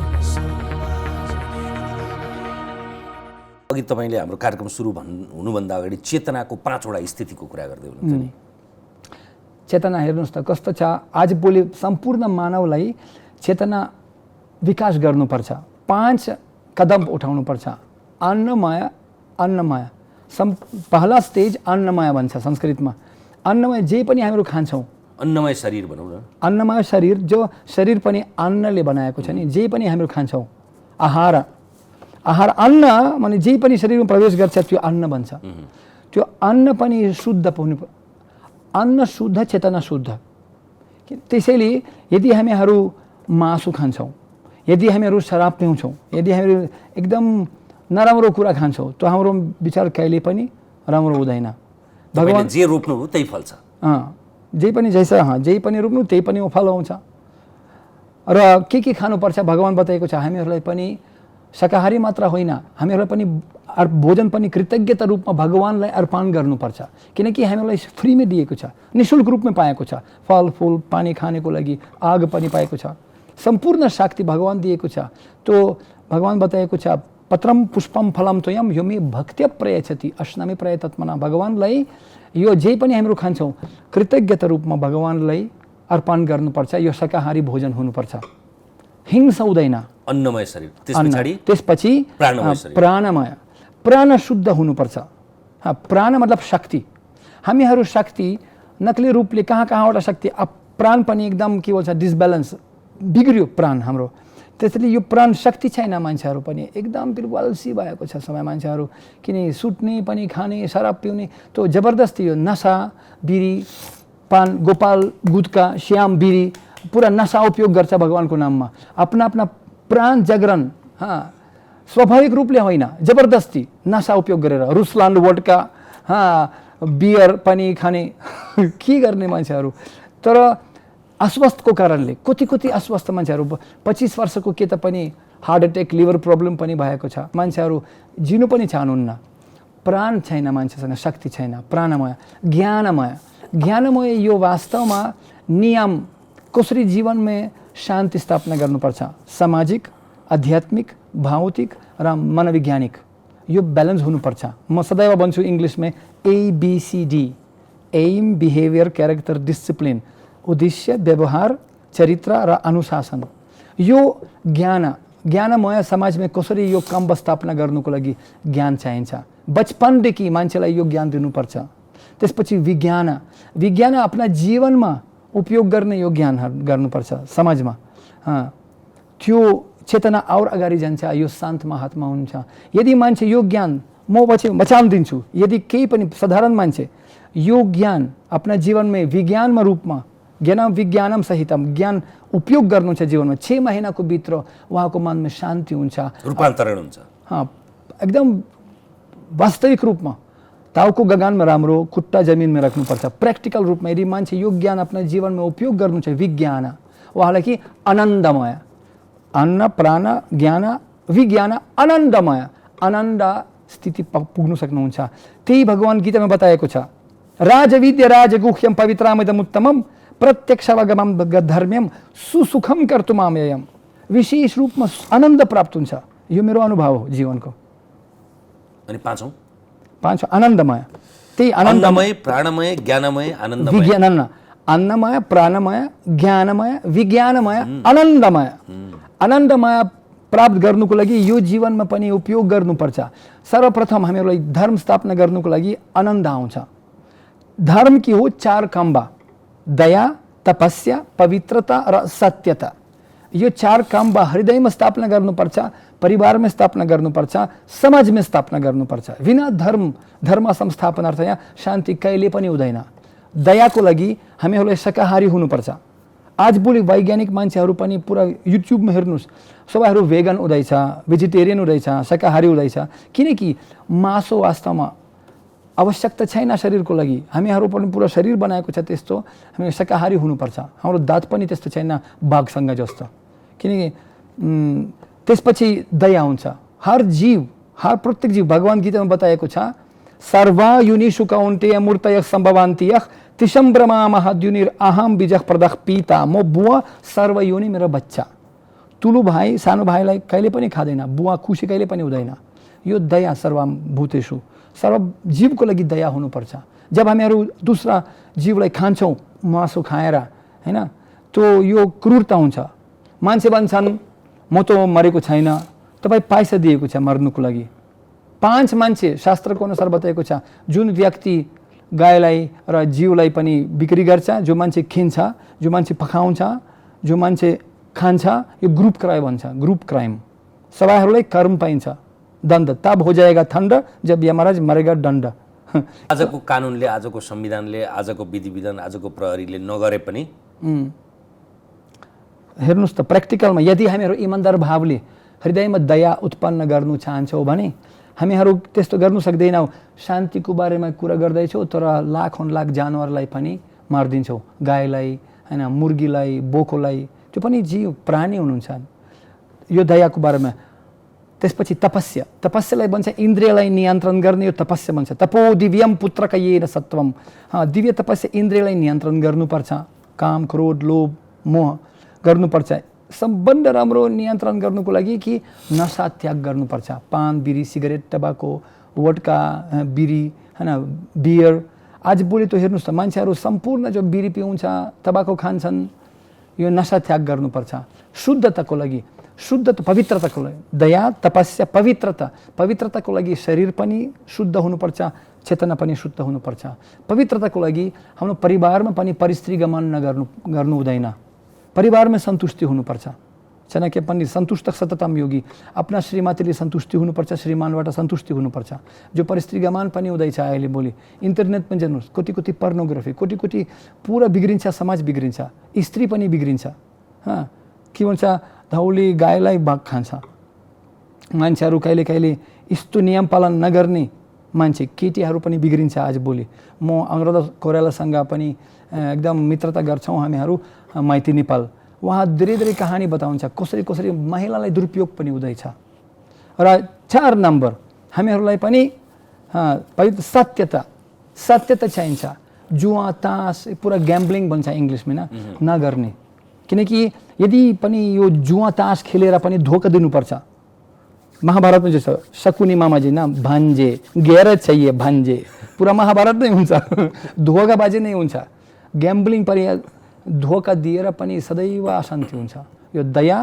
अघि तपाईँले हाम्रो कार्यक्रम सुरु हुनुभन्दा अगाडि चेतनाको 5वटा स्थितिको कुरा गर्दै हुनुहुन्थ्यो नि। चेतना हेर्नुहोस् त कस्तो छ। आज भोलि सम्पूर्ण मानवलाई चेतना विकास गर्नुपर्छ। 5 कदम उठाउनुपर्छ। अन्नमय, पहला स्टेज अन्नमय भन्छ संस्कृतमा। अन्नमय जे पनि हामीहरू खान्छौँ, अन्नमय शरीर भनौँ न। अन्नमय शरीर, जो शरीर पनि अन्नले बनाएको छ नि, जे पनि हामीहरू खान्छौँ। आहार अन्न माने जे पनि शरीरमा प्रवेश गर्छ त्यो अन्न भन्छ। त्यो अन्न पनि शुद्ध हुनु, अन्न शुद्ध, चेतना शुद्ध। त्यसैले यदि हामीहरू मासु खान्छौँ, यदि हामीहरू शराब पिउँछौँ, यदि हामीहरू एकदम नराम्रो कुरा खान्छौँ, त हाम्रो विचार कहिले पनि राम्रो हुँदैन। भगवान जे रोप्नु हो त्यही फल्छ। जे पनि रोप्नु त्यही पनि फल आउँछ। र के खानुपर्छ भगवान बताएको छ। हामीहरूलाई पनि शाकाहारी मात्र होइन, हामीहरूलाई पनि भोजन पनि कृतज्ञता रूपमा भगवानलाई अर्पण गर्नुपर्छ। किनकि हामीलाई फ्रीमा दिएको छ, निःशुल्क रूपमा पाएको छ। फल फूल पानी खानेको लागि आग पनि पाएको छ। सम्पूर्ण शक्ति भगवान दिएको छ। तो भगवान बताएको छ पत्रम पुष्पम फलम त्वयम यो मे भक्त्या प्रयच्छति अश्नामी प्रयतत्मना। भगवानलाई यो जे पनि हामीहरू खान्छौँ कृतज्ञता रूपमा भगवानलाई अर्पण गर्नुपर्छ। यो शाकाहारी भोजन हुनुपर्छ। हिंसा हुँदैन। अन्नमय शरीर, त्यसपछि प्राणमय, प्राण शुद्ध हुनुपर्छ। प्राण मतलब शक्ति। हामीहरू शक्ति नक्ली रूपले कहाँबाट शक्ति, अब प्राण पनि एकदम के भन्छ डिसब्यालेन्स, बिग्रियो प्राण हाम्रो। त्यसैले यो प्राण शक्ति छैन। मान्छेहरू पनि एकदम बिल्कुल अल्छी भएको छ समय मान्छेहरू। किन सुत्ने पनि, खाने, शराब पिउने, तो जबरदस्ती यो नशा, बिरी, पान, गोपाल, गुटका, श्याम, बिरी पूरा नशा उपयोग गर्छ भगवानको नाममा। अपना प्राण जागरण, स्वाभाविक रूपले होइन, जबरदस्ती नशा उपयोग गरेर रुसलान, वोडका, बियर पनि खाने के गर्ने मान्छेहरू। तर अस्वस्थको कारणले कति अस्वस्थ मान्छेहरू 25 वर्षको के त पनि हार्ट एट्याक, लिभर प्रब्लम पनि भएको छ। मान्छेहरू जिनु पनि चाहनुहुन्न। प्राण छैन मान्छेसँग, शक्ति छैन। प्राणमय, ज्ञानमय यो वास्तवमा नियम कसरी जीवनमा शान्ति स्थापना गर्नुपर्छ। सामाजिक, आध्यात्मिक, भौतिक र मनोवैज्ञानिक यो ब्यालेन्स हुनुपर्छ। म सदैव भन्छु इङ्ग्लिसमा ABCD, aim, behaviour, character, discipline, उद्देश्य, व्यवहार, चरित्र र अनुशासन। यो ज्ञानमय समाजमा कसरी यो काम स्थापना गर्नुको लागि ज्ञान चाहिन्छ। बचपनदेखि मान्छेलाई यो ज्ञान दिनुपर्छ। त्यसपछि विज्ञान आफ्ना जीवनमा उपयोग गर्ने यो ज्ञान गर्नुपर्छ समाजमा। त्यो चेतना और अगाडि जान्छ, यो शान्त महात्मा हुन्छ। यदि मान्छे यो ज्ञान म पछि बचाउन दिन्छु, यदि केही पनि साधारण मान्छे यो ज्ञान आफ्ना जीवनमै विज्ञानमा रूपमा ज्ञानम विज्ञानम सहितम ज्ञान उपयोग गर्नुहुन्छ जीवनमा, 6 महिनाको भित्र उहाँको मनमा शान्ति हुन्छ, रूपान्तरण हुन्छ। एकदम वास्तविक रूपमा टाउको गगनमा राम्रो, खुट्टा जमिनमा राख्नुपर्छ। प्र्याक्टिकल रूपमा यदि मान्छे यो ज्ञान आफ्ना जीवनमा उपयोग गर्नुहुन्छ, विज्ञान उहाँलाई कि आनन्दमय, अन्न प्राण ज्ञान विज्ञान आनन्दमय, आनन्द स्थिति पुग्नु सक्नुहुन्छ। त्यही भगवान गीतामा बताएको छ, राजविद्या राजगुह्यम पवित्रामिदम उत्तमम प्रत्यक्षावगमम धर्म्यम सुसुखम कर्तुमामेयम। विशेष रूपमा आनन्द प्राप्त हुन्छ। यो मेरो अनुभव हो जीवनको। अनि पाँचौं आनन्दमय, त्यही आनन्दमय प्राणमय ज्ञानमय आनन्दमय, विज्ञान अन्नमय प्राणमय ज्ञानमय विज्ञानमय आनन्दमय। आनन्दमय प्राप्त गर्नुको लागि यो जीवनमा पनि उपयोग गर्नुपर्छ। सर्वप्रथम हामीहरूलाई धर्म स्थापना गर्नुको लागि आनन्द आउँछ। धर्म के हो? 4 खम्बा, दया, तपस्या, पवित्रता र सत्यता। यो 4 खम्बा हृदयमा स्थापना गर्नुपर्छ, परिवारमा स्थापना गर्नुपर्छ, समाजमा स्थापना गर्नुपर्छ। बिना धर्म संस्थापनार्थ यहाँ शान्ति कहिले पनि हुँदैन। दयाको लागि हामीहरूलाई शाकाहारी हुनुपर्छ। आजभोलि वैज्ञानिक मान्छेहरू पनि पुरा युट्युबमा हेर्नुहोस्, सबैहरू भेगन हुँदैछ, भेजिटेरियन हुँदैछ, शाकाहारी हुँदैछ, किनकि मासु वास्तवमा आवश्यकता छैन शरीरको लागि। हामीहरू पनि पुरा शरीर बनाएको छ त्यस्तो, हामी शाकाहारी हुनुपर्छ। हाम्रो दाँत पनि त्यस्तो छैन बाघसँग जस्तो, किनकि त्यसपछि दया हुन्छ। हर जीव, हर प्रत्येक जीव, भगवान गीतामा बताएको छ, सर्वा युनिषु कौन्तेय मूर्तयः सम्भवान्तियः तिसम्ब्रमा महद्युनिर अहम बीजः प्रदः पिता। म बुवा, सर्व योनि मेरो बच्चा। ठुलो भाइ सानो भाइलाई कहिले पनि खाँदैन, बुवा खुसी कहिले पनि हुँदैन। यो दया सर्वभूतेषु, सर्व जीवको लागि दया हुनुपर्छ। जब हामीहरू दूसरा जीवलाई खान्छौँ मासु खाएर, हैन, तो यो क्रूरता हुन्छ। मान्छे भन्छन् म त मरेको छैन, तपाईँ पैसा दिएको छ मर्नुको लागि। 5 मान्छे शास्त्रको अनुसार बताएको छ, जुन व्यक्ति गाईलाई र जीवलाई पनि बिक्री गर्छ, जो मान्छे खिन्छ, जो मान्छे पकाउँछ, जो मान्छे खान्छ, यो ग्रुप क्राइम भन्छ। ग्रुप क्राइम सबैहरूलाई कर्म पाइन्छ, दण्ड। तब हो जाएगा ठण्ड जब यमराज मरेगा दण्ड। आजको कानुनले, आजको संविधानले, आजको विधि विधान, आजको प्रहरीले नगरे पनि हेर्नुहोस् त, प्र्याक्टिकलमा यदि हामीहरू इमान्दार भावले हृदयमा दया उत्पन्न गर्नु चाहन्छौँ भने हामीहरू त्यस्तो गर्नु सक्दैनौँ। शान्तिको बारेमा कुरा गर्दैछौँ तर लाखौँ लाख जानवरलाई पनि मारिदिन्छौँ, गाईलाई, हैन, मुर्गीलाई, बोकोलाई, त्यो पनि जीव प्राणी हुनुहुन्छ। यो दयाको बारेमा। त्यसपछि तपस्या, तपस्यालाई भन्छ इन्द्रियलाई नियन्त्रण गर्ने, यो तपस्या भन्छ। तपो दिव्यम पुत्रका येन सत्वम। दिव्य तपस्या इन्द्रियलाई नियन्त्रण गर्नुपर्छ, काम क्रोध लोभ मोह गर्नुपर्छ। सम्बन्ध राम्रो नियन्त्रण गर्नुको लागि कि नशा त्याग गर्नुपर्छ। पान बिरी सिगरेट टबाको वोडका बिरी, हैन, बियर। आजभोलि त हेर्नुहोस् त, मान्छेहरू सम्पूर्ण जो बिरी पिउँछ, तबाको खान्छन्, यो नशा त्याग गर्नुपर्छ। शुद्धताको लागि, शुद्धता पवित्रताको लागि, दया तपस्या पवित्रता। पवित्रताको लागि शरीर पनि शुद्ध हुनुपर्छ, चेतना पनि शुद्ध हुनुपर्छ। पवित्रताको लागि हाम्रो परिवारमा पनि परिस्त्री गमन गर्नु हुँदैन, परिवारमा सन्तुष्टि हुनुपर्छ। चाणक्य पण्डित सन्तुष्ट सततम योगी, आफ्ना श्रीमतीले सन्तुष्टि हुनुपर्छ, श्रीमानबाट सन्तुष्टि हुनुपर्छ। जो परिस्त्री गमन पनि हुँदैछ अहिले भोलि इन्टरनेटमा जानुहोस्, कति कति पर्नोग्राफी, कति कति पुरा बिग्रिन्छ, समाज बिग्रिन्छ, स्त्री पनि बिग्रिन्छ। के भन्छ, धौली गाईलाई बाघ खान्छ। मान्छेहरू कहिले कहिले यस्तो नियम पालन नगर्ने मान्छे, केटीहरू पनि बिग्रिन्छ आजभोलि। म अनुराधा कोइरालासँग पनि एकदम मित्रता गर्छौँ हामीहरू, माइती नेपाल। उहाँ धेरै धेरै कहानी बताउँछ कसरी कसरी महिलालाई दुरुपयोग पनि हुँदैछ। र 4 नम्बर हामीहरूलाई पनि सत्यता चाहिन्छ। जुवा तास पुरा ग्याम्बलिङ भन्छ इङ्ग्लिसमा, नगर्ने। किनकि यदि पनि यो जुवा तास खेलेर पनि धोका दिनुपर्छ। महाभारतमा जो छ, शकुनी मामाजी न भान्जे गैरत चाहिए भान्जे, पुरा महाभारत नै हुन्छ धोकाबाजी नै हुन्छ। ग्याम्बलिङ पनि धोका दिएर पनि सदैव अशान्ति हुन्छ। यो दया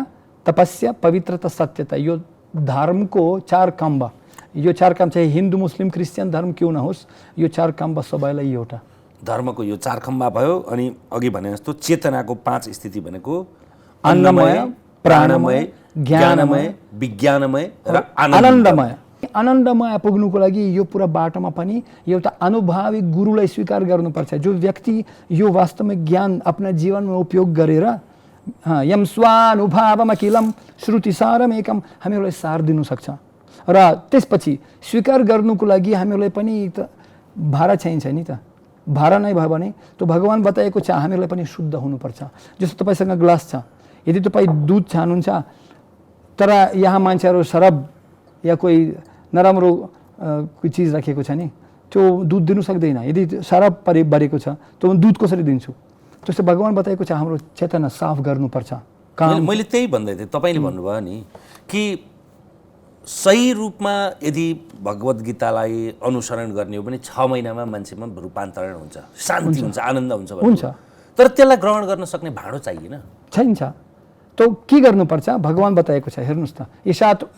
तपस्या पवित्रता सत्यता, यो धर्मको 4 खम्बा। यो 4 खम्बा चाहिँ हिन्दू मुस्लिम क्रिस्चियन धर्म क्यों नहोस्, यो 4 खम्बा सबैलाई एउटा। धर्मको यो 4 खम्बा भयो। अनि अघि भने जस्तो चेतनाको 5 स्थिति भनेको अन्नमय प्राणमय, ज्ञानमय, विज्ञानमय र आनन्दमय। आनन्दमय पुग्नुको लागि यो पुरा बाटोमा पनि एउटा अनुभवी गुरुलाई स्वीकार गर्नुपर्छ, जो व्यक्ति यो वास्तवमा ज्ञान आफ्ना जीवनमा उपयोग गरेर यम स्वानुभवमखिलम श्रुतिसारमेकम हामीहरूलाई सार दिनु सक्छ। र त्यसपछि स्वीकार गर्नुको लागि हामीहरूलाई पनि त भाडा चाहिन्छ नि त। भाडा नै भयो भने त्यो भगवान बताएको छ हामीहरूलाई पनि शुद्ध हुनुपर्छ। जस्तो तपाईँसँग ग्लास छ, यदि तपाईँ दुध चाहनुहुन्छ तर यहाँ मान्छेहरू शराब या कोही नराम्रो कोही चिज राखेको छ नि, त्यो दुध दिनु सक्दैन। यदि शराब बढेको छ त्यो दुध कसरी दिन्छु? त्यस्तो भगवान बताएको छ हाम्रो चेतना साफ गर्नुपर्छ। मैले त्यही भन्दै थिएँ, तपाईँले भन्नुभयो नि कि सही रूपमा यदि भगवत गीतालाई अनुसरण गर्ने हो भने 6 महिनामा मान्छेमा रूपान्तरण हुन्छ, शान्ति हुन्छ, आनन्द हुन्छ। तर त्यसलाई ग्रहण गर्न सक्ने भाँडो चाहिएन, चाहिन्छ। तो के गर्नुपर्छ भगवान बताएको छ, हेर्नुहोस् त। यो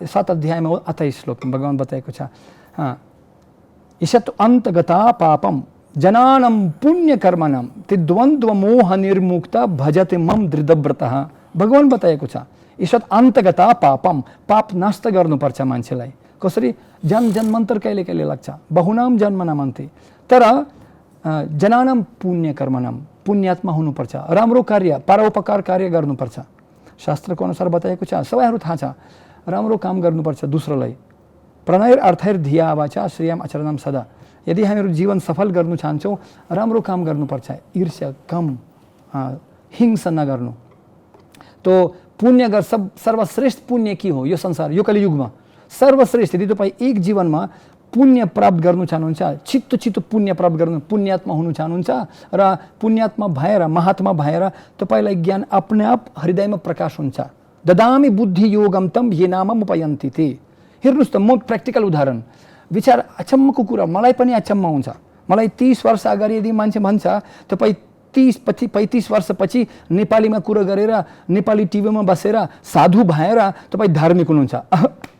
7 अध्यायमा 28 श्लोकमा भगवान बताएको छ, ईशत अन्तगता पापम जनानम पुण्य कर्मणम ते द्वन्द्व मोह निर्मुक्त भजते मम दृढव्रतः। भगवान बताएको छ ईशत अन्तगता पापम, पाप नष्ट गर्नुपर्छ मान्छेलाई। कसरी? जन्मान्तर कहिले कहिले लाग्छ, बहुनाम जन्मनाम अन्ते। तर जनानम पुण्य कर्मणम, पुण्यात्मा हुनुपर्छ, राम्रो कार्य परोपकार कार्य गर्नुपर्छ। शास्त्रको अनुसार बताएको छ, सबैहरू थाहा छ, राम्रो काम गर्नुपर्छ दोस्रोलाई। प्रणयर अर्थैर धिया वाचा श्रेयम आचरणम सदा। यदि हामीहरू जीवन सफल गर्नु चाहन्छौँ राम्रो काम गर्नुपर्छ, ईर्ष्या कम, हिंसा नगर्नु। तो पुण्य गर सर्वश्रेष्ठ पुण्य के हो यो संसार, यो कलियुगमा सर्वश्रेष्ठ। यदि तपाईँ एक जीवनमा पुण्य प्राप्त गर्नु चाहनुहुन्छ, छिटो पुण्य प्राप्त गर्नु, पुण्यात्मा हुनु चाहनुहुन्छ र पुण्यात्मा भएर महात्मा भएर तपाईँलाई ज्ञान अपने आप हृदयमा प्रकाश हुन्छ। ददामी बुद्धि योगम तम ये नामम उपयन्ति ते। हेर्नुहोस् त, म प्र्याक्टिकल उदाहरण, विचार अचम्मको कुरा मलाई पनि अचम्म हुन्छ। मलाई 30 वर्ष अगाडि यदि मान्छे भन्छ तपाईँ 30-35 वर्षपछि नेपालीमा कुरा गरेर नेपाली टिभीमा बसेर साधु भएर तपाईँ धार्मिक हुनुहुन्छ,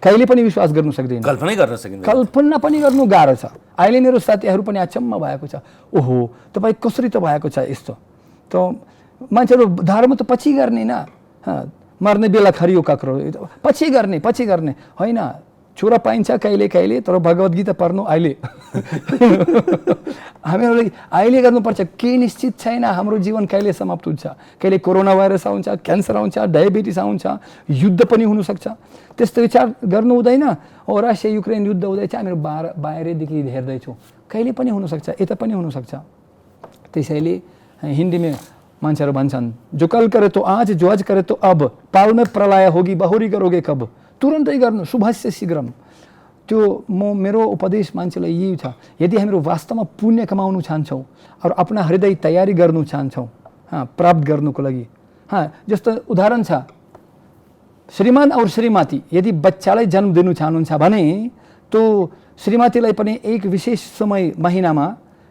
कहिले पनि विश्वास गर्नु सक्दैन, कल्पना पनि गर्नु गाह्रो छ। अहिले मेरो साथीहरू पनि अचम्म भएको छ, ओहो तपाईँ कसरी त भएको छ यस्तो। त मान्छेहरू धर्म त पछि गर्ने न, मर्ने बेला खरियो काक्रो, पछि गर्ने होइन। छोरा पाइन्छ कहिले कहिले, तर भगवत गीता पढ्नु अहिले हामीहरूले अहिले गर्नुपर्छ। केही निश्चित छैन हाम्रो जीवन कहिले समाप्त हुन्छ, कहिले कोरोना भाइरस आउँछ, क्यान्सर आउँछ, डायबिटिस आउँछ, युद्ध पनि हुनसक्छ। त्यस्तो विचार गर्नु हुँदैन। रसिया युक्रेन युद्ध हुँदैछ, हामीहरू बाहिरदेखि हेर्दैछौँ, कहिले पनि हुनसक्छ, यता पनि हुनसक्छ। त्यसैले हिन्दीमा मान्छेहरू भन्छन्, जो कल करे तो आज, जो आज करे तो अब, पाल में प्रलय होगी बहुरी करोगे कब। तुरन्तै गर्नु, शुभस्य शीघ्रम। त्यो मेरो उपदेश मान्छेलाई यही छ। यदि हामीहरू वास्तवमा पुण्य कमाउनु चाहन्छौँ और आफ्ना हृदय तयारी गर्नु चाहन्छौँ प्राप्त गर्नुको लागि, जस्तो उदाहरण छ, श्रीमान और श्रीमती यदि बच्चालाई जन्म दिनु चाहनुहुन्छ भने तो श्रीमतीलाई पनि एक विशेष समय महिनामा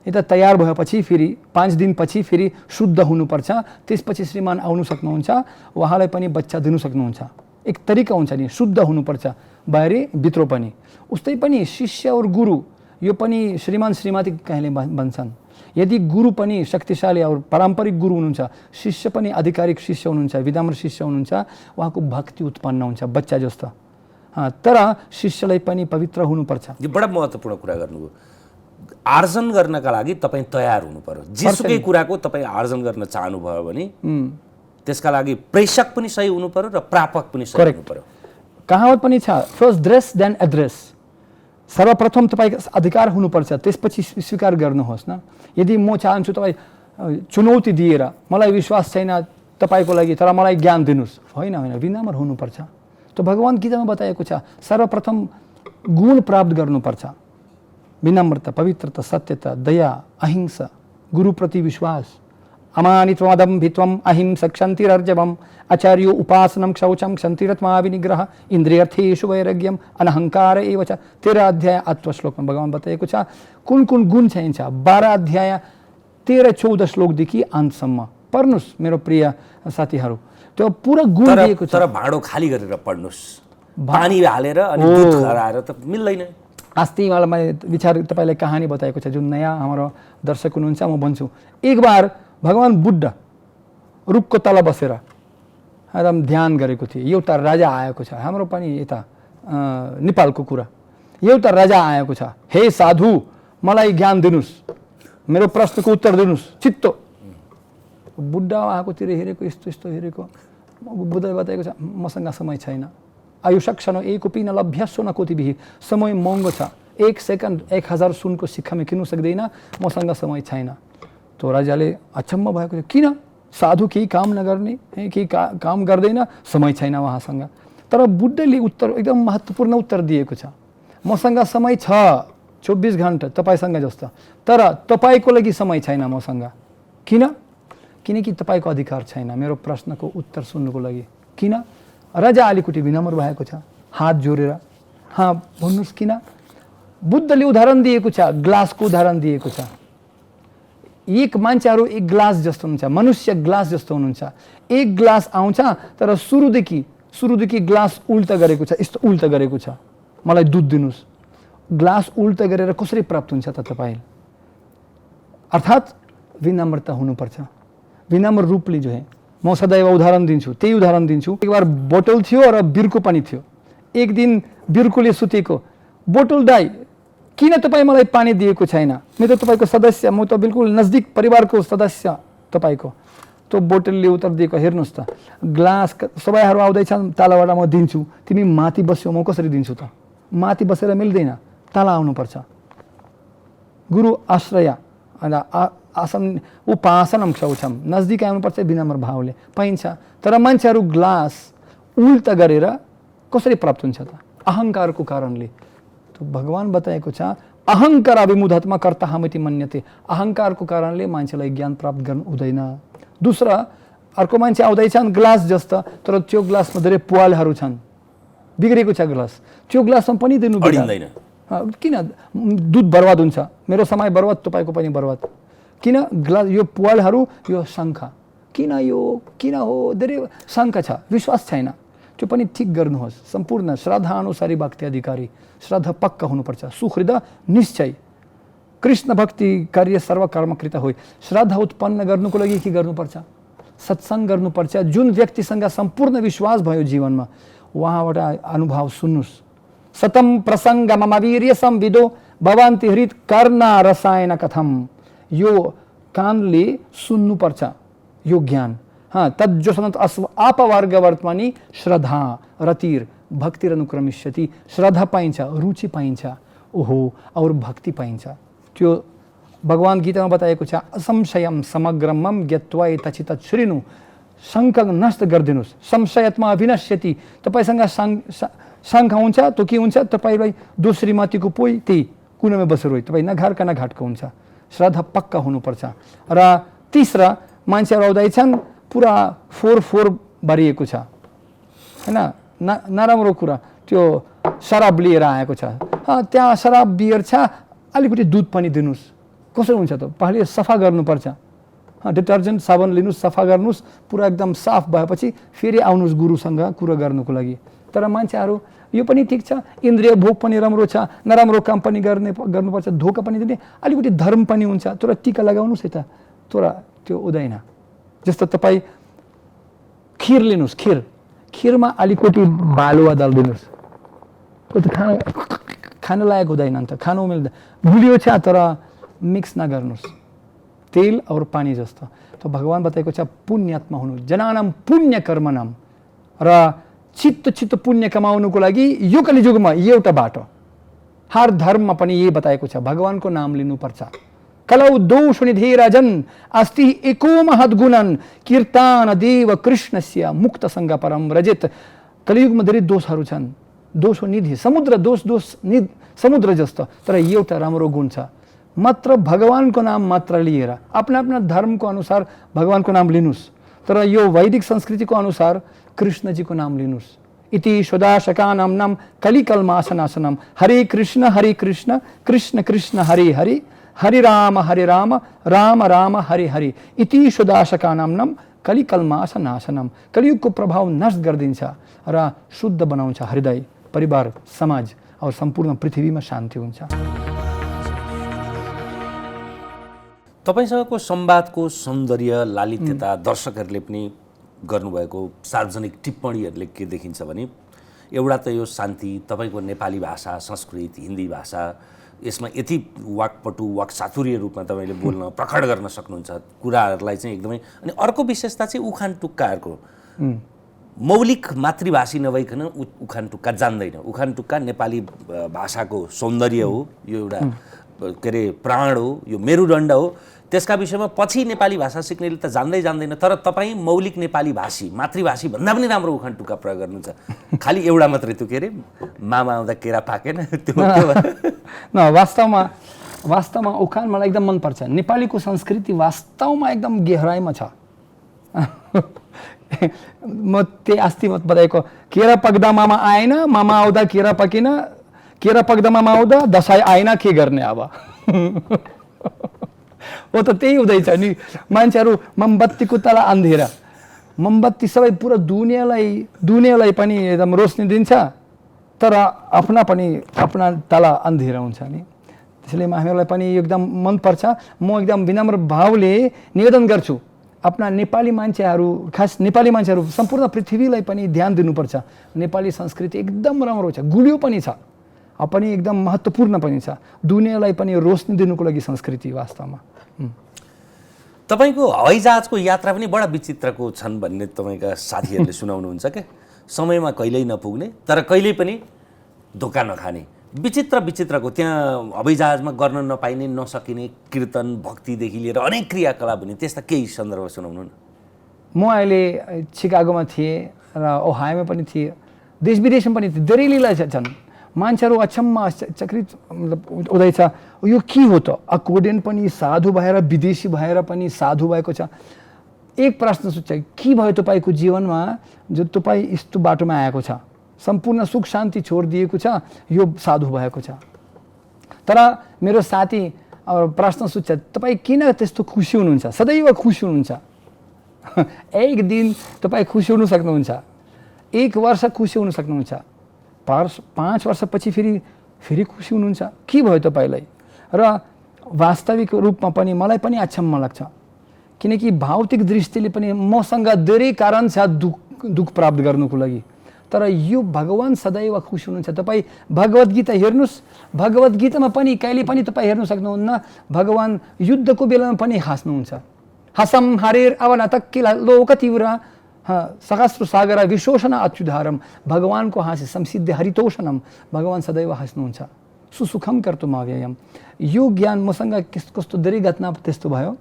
यता तयार भएपछि फेरि 5 दिनपछि फेरि शुद्ध हुनुपर्छ। त्यसपछि श्रीमान आउनु सक्नुहुन्छ, उहाँलाई पनि बच्चा दिनु सक्नुहुन्छ। एक तरिका हुन्छ नि, शुद्ध हुनुपर्छ बाहिरी भित्र पनि। उस्तै पनि शिष्य और गुरु, यो पनि श्रीमान श्रीमती कहिले भन्छन्। यदि गुरु पनि शक्तिशाली और पारम्परिक गुरु हुनुहुन्छ, शिष्य पनि आधिकारिक शिष्य हुनुहुन्छ, विनम्र शिष्य हुनुहुन्छ, उहाँको भक्ति उत्पन्न हुन्छ बच्चा जस्तो। तर शिष्यलाई पनि पवित्र हुनुपर्छ। यो बडा महत्त्वपूर्ण कुरा गर्नुभयो। आर्जन गर्नका लागि तपाईँ तयार हुनु पर्यो। जेसुकै कुराको तपाईँ आर्जन गर्न चाहनुभयो भने त्यसका लागि प्रेषक पनि सही हुनु पर्यो र प्रापक पनि सही हुनु पर्यो। कहावत पनि छ, फर्स्ट ड्रेस देन एड्रेस। सर्वप्रथम तपाईँको अधिकार हुनुपर्छ, त्यसपछि स्वीकार गर्नुहोस् न। यदि म चाहन्छु तपाईँ चुनौती दिएर मलाई विश्वास छैन तपाईँको लागि, तर मलाई ज्ञान दिनुहोस्, होइन, विनम्र हुनुपर्छ। त भगवान गीतामा बताएको छ, सर्वप्रथम गुण प्राप्त गर्नुपर्छ, विनम्रता, पवित्रता, सत्यता, दया, अहिंसा, गुरुप्रति विश्वास, अमानित्वमदम्भित्वम अहिंसा क्षन्तिरर्जवम आचार्यो उपासनम शौचम क्षन्तिरत्मा विनिग्रह इन्द्रियर्थेषु वैराग्यम अनहंकार एव च। 13 अध्याय आत्मश्लोकमा भगवान बताएको छ कुन कुन गुण चाहिन्छ। 12 अध्याय 13-14 श्लोकदेखि अन्तसम्म पढ्नुहोस् मेरो प्रिय साथीहरू, त्यो पुरा गुण दिएको छ। तर भाँडो खाली गरेर पढ्नुहोस्, पानी हालेर अनि दुध खराएर त मिल्दैन। अस्ति मलाई विचार तपाईँलाई कहानी बताएको छ, जुन नयाँ हाम्रो दर्शक हुनुहुन्छ म भन्छु। एक बार भगवान बुद्ध रुखको तल बसेर एकदम ध्यान गरेको थिएँ। एउटा राजा आएको छ, हाम्रो पनि यता नेपालको कुरा, एउटा राजा आएको छ, हे साधु मलाई ज्ञान दिनुहोस्, मेरो प्रश्नको उत्तर दिनुहोस् चित्तो। बुढा आएकोतिर हेरेको, यस्तो यस्तो हेरेको, बुद्धले बताएको छ मसँग समय छैन, आयुषक्षण एकोपि न लभ्यासो न कोटिभिः, समय महँगो छ, 1 सेकेन्ड 1000 सुनको सिक्कामा किन्नु सक्दैन, मसँग समय छैन। त्यो राजाले अचम्म भएको थियो, किन साधु केही काम नगर्ने, केही काम गर्दैन, समय छैन उहाँसँग। तर बुद्धले उत्तर एकदम महत्त्वपूर्ण उत्तर दिएको छ, मसँग समय छ 24 घण्टा तपाईँसँग जस्तो, तर तपाईँको लागि समय छैन मसँग। किन? किनकि तपाईँको अधिकार छैन मेरो प्रश्नको उत्तर सुन्नुको लागि। किन? राजा अलिकति विनम्र भएको छ, हात जोडेर हाँ भन्नुहोस् किन? बुद्धले उदाहरण दिएको छ, ग्लासको उदाहरण दिएको छ। एक मान्छेहरू एक ग्लास जस्तो हुन्छ, मनुष्य ग्लास जस्तो हुनुहुन्छ। एक ग्लास आउँछ तर सुरुदेखि ग्लास उल्टा गरेको छ, यस्तो उल्टा गरेको छ, मलाई दुध दिनुहोस्। ग्लास उल्टा गरेर कसरी प्राप्त हुन्छ त तपाईँ? अर्थात् विनम्रता हुनुपर्छ, विनम्र रूपले जो है। म सदैव उदाहरण दिन्छु, त्यही उदाहरण दिन्छु। एक बार बोतल थियो र बिर्को पनि थियो। एक दिन बिर्कोले सुतेको, बोतल दाइ किन तपाईँ मलाई पानी दिएको छैन? म त तपाईँको सदस्य, म त बिल्कुल नजदिक परिवारको सदस्य तपाईँको। त्यो बोतलले उत्तर दिएको, हेर्नुहोस् त ग्लास सबैहरू आउँदैछन् तालाबाट म दिन्छु, तिमी माथि बस्यौ, म कसरी दिन्छु त? माथि बसेर मिल्दैन, ताला आउनुपर्छ। गुरु आश्रय आसन उपासनम शौचम, नजदिक आउनुपर्छ विनम्र भावले, पाइन्छ। तर मान्छेहरू ग्लास उल्टा गरेर कसरी प्राप्त हुन्छ त? अहङ्कारको कारणले। तो भगवान बताएको छ अहङ्कार अभिमुधात्मा कर्ता हमिति मन्यते, अहङ्कारको कारणले मान्छेलाई ज्ञान प्राप्त गर्नु हुँदैन। दूसरा अर्को मान्छे आउँदैछन् ग्लास जस्तो, तर त्यो ग्लासमा धेरै पुवालहरू छन्, बिग्रेको छ ग्लास, त्यो ग्लासमा पनि दिनु अडिँदैन। किन? दुध बर्बाद हुन्छ, मेरो समय बर्बाद, तपाईँको पनि बर्बाद। किन? ग्लास यो पुवालहरू, यो शङ्खा, किन हो धेरै शङ्का छ, विश्वास छैन, त्यो पनि ठिक गर्नुहोस्। सम्पूर्ण श्रद्धा अनुसारी भक्ति अधिकारी, श्रद्धा पक्का हुनुपर्छ, सुहृद निश्चय, कृष्ण भक्ति कार्य सर्वकर्मकृत हो। श्रद्धा उत्पन्न गर्नुको लागि के गर्नुपर्छ? सत्सङ्ग गर्नुपर्छ। जुन व्यक्तिसँग सम्पूर्ण विश्वास भयो जीवनमा, उहाँबाट अनुभव सुन्नुहोस्। सतम प्रसङ्ग मम वीर्य संविदो भवन्ति हृत कर्णा रसायन कथम, यो कानले सुन्नुपर्छ यो ज्ञान। हाँ, तज्जोसनत अपवर्ग वर्तमानी श्रद्धा रतिर भक्तिर अनुक्रमिष्यति, श्रद्धा पाइन्छ, रुचि पाइन्छ, ओहो और भक्ति पाइन्छ। त्यो भगवान गीतामा बताएको छ, असंशयम समग्रमम ज्ञत्वा एतचित श्रीनु, शङ्का नष्ट गरिदिनुहोस्, संशयत्मा अभिनश्यति। तपाईँसँग शङ्का हुन्छ, त्यो के हुन्छ? तपाईँलाई दोस्री माथिको पोइ त्यही कुनामा बसेर हो, तपाईँ न घरका न घाटको हुन्छ। श्रद्धा पक्का हुनुपर्छ। र तीसरा मान्छेहरू आउँदैछन् पुरा फोर भरिएको छ, होइन, नराम्रो कुरा, त्यो शराब लिएर आएको छ, त्यहाँ शराब बियर छ, अलिकति दुध पनि दिनुहोस्, कसरी हुन्छ त? पहिले सफा गर्नुपर्छ, डिटर्जेन्ट साबुन लिनुहोस्, सफा गर्नुहोस्, पुरा एकदम साफ भएपछि फेरि आउनुहोस् गुरुसँग कुरा गर्नुको लागि। तर मान्छेहरू यो पनि ठिक छ, इन्द्रिय भोग पनि राम्रो छ, नराम्रो काम पनि गर्नुपर्छ, धोका पनि दिने, अलिकति धर्म पनि हुन्छ, तर टिका लगाउनुहोस् है त, तर त्यो हुँदैन। जस्तो तपाईँ खिर लिनुहोस्, खिरमा अलिकति बालुवा दलिदिनुहोस्, त्यो त खान लायक हुँदैन नि त, खानु मिल्दैन, गुलियो छ तर मिक्स नगर्नुहोस्, तेल और पानी जस्तो। त भगवान बताएको छ पुण्यात्मा हुनु, जनानाम पुण्य कर्मनाम, र चित्त पुण्य कमाउनुको लागि यो कलियुगमा एउटा बाटो, हर धर्ममा पनि यही बताएको छ, भगवानको नाम लिनुपर्छ। कलौ दोष निधे राजन अस्ति एको महद्गुणन कीर्तन देव कृष्णस्य मुक्त संग परम रजित। कलियुगमा धेरै दोषहरू छन्, दोष निधि समुद्र, दोष समुद्र जस्तो, तर एउटा राम्रो गुण छ, मात्र भगवानको नाम मात्र लिएर, आफ्ना धर्मको अनुसार भगवानको नाम लिनुहोस्, तर यो वैदिक संस्कृतिको अनुसार कृष्णजीको नाम लिनुहोस्। इति सुदाशकानां नाम कलिकल्माशनाशनम, हरे कृष्ण कृष्ण कृष्ण हरे हरे, हरे राम राम राम हरे हरे। इति सुदाशकानां नाम कलिकल्माशनाशनम, कलियुगको प्रभाव नष्ट गरिदिन्छ र शुद्ध बनाउँछ हृदय, परिवार, समाज और सम्पूर्ण पृथ्वीमा शान्ति हुन्छ। तपाईसँगको संवादको सौन्दर्य, लालित्यता दर्शकहरूले पनि गर्नुभएको सार्वजनिक टिप्पणीहरूले के देखिन्छ भने एउटा त यो शान्ति, तपाईँको नेपाली भाषा, संस्कृत, हिन्दी भाषा, यसमा यति वाक्पटु वाक्चातुर्य रूपमा तपाईँले बोल्न प्रकट गर्न सक्नुहुन्छ कुराहरूलाई चाहिँ एकदमै। अनि अर्को विशेषता चाहिँ उखान टुक्काहरूको मौलिक मातृभाषी नभइकन उखान टुक्का जान्दैन। उखान टुक्का नेपाली भाषाको सौन्दर्य हो, यो एउटा के अरे प्राण हो, यो मेरुदण्ड हो। त्यसका विषयमा पछि नेपाली भाषा सिक्नेले त जान्दैन, तर तपाईँ मौलिक नेपाली भाषी मातृभाषी भन्दा पनि राम्रो उखान टुक्का प्रयोग गर्नुहुन्छ। खालि एउटा मात्रै त्यो के अरे मामा आउँदा केरा पाकेन त्यो न। वास्तवमा उखान मलाई एकदम मनपर्छ। नेपालीको संस्कृति वास्तवमा एकदम गहराइमा छ। म त्यही अस्ति बताएको केरा पक्दा मामा आएन, मामा आउँदा केरा पकेन, केरा पक्दा मामा आउँदा दसैँ आएन, के गर्ने अब। हो त त्यही हुँदैछ नि। मान्छेहरू मोमबत्तीको तल अन्धेरा, मोमबत्ती सबै पुरा दुनियाँलाई पनि एकदम रोशनी दिन्छ, तर आफ्ना तल अन्धेरा हुन्छ नि। त्यसैले हामीहरूलाई पनि एकदम मनपर्छ। म एकदम विनम्र भावले निवेदन गर्छु, आफ्ना नेपाली मान्छेहरू, खास नेपाली मान्छेहरू सम्पूर्ण पृथ्वीलाई पनि ध्यान दिनुपर्छ। नेपाली संस्कृति एकदम राम्रो छ, गुलियो पनि छ, पनि एकदम महत्त्वपूर्ण पनि छ। दुनियाँलाई पनि रोशनी दिनुको लागि संस्कृति वास्तवमा। तपाईँको हवाईजहाजको यात्रा पनि बडा विचित्रको छन् भन्ने तपाईँका साथीहरूले सुनाउनुहुन्छ क्या। समयमा कहिल्यै नपुग्ने, तर कहिल्यै पनि धोका नखाने, विचित्रको त्यहाँ हवाईजहाजमा गर्न नपाइने नसकिने कीर्तन भक्तिदेखि लिएर अनेक क्रियाकलाप हुने, त्यस्ता केही सन्दर्भ सुनाउनु न। म अहिले सिकागोमा थिएँ र ओहायोमा पनि थिएँ, देश विदेशमा पनि थिएँ। धेरै लीला छन्। मान्छेहरू अचम्म आश्चर्यचकित मतलब हुँदैछ, यो के हो त? अकोर्डियन पनि साधु भएर, विदेशी भएर पनि साधु भएको छ। एक प्रश्न सोध्छ, के भयो तपाईँको जीवनमा जो तपाईँ यस्तो बाटोमा आएको छ? सम्पूर्ण सुख शान्ति छोडिदिएको छ, यो साधु भएको छ। तर मेरो साथी प्रश्न सोध्छ, तपाईँ किन त्यस्तो खुसी हुनुहुन्छ? सदैव खुसी हुनुहुन्छ। एक दिन तपाईँ खुसी हुन सक्नुहुन्छ, एक वर्ष खुसी हुन सक्नुहुन्छ, 5 वर्षपछि फेरि खुसी हुनुहुन्छ। के भयो तपाईँलाई? र वास्तविक रूपमा पनि मलाई पनि अचम्म लाग्छ, किनकि भौतिक दृष्टिले पनि मसँग धेरै कारण छ दुःख प्राप्त गर्नुको लागि, तर यो भगवान सदैव खुसी हुनुहुन्छ। तपाईँ भगवत गीता हेर्नुहोस्, भगवत गीतामा पनि कहिले पनि तपाईँ हेर्न सक्नुहुन्न भगवान युद्धको बेलामा पनि हाँस्नुहुन्छ। हसम हरेर अवनतक्किल लोकतीव्र सहस्र सागर विशोषण अच्युधारम। भगवानको हाँस्य संसिद्ध हरितोषणम। भगवान सदैव हाँस्नुहुन्छ। सुसुखम कर्तुम अव्ययम। यो ज्ञान मसँग कस्तो धेरै घटना त्यस्तो भयो।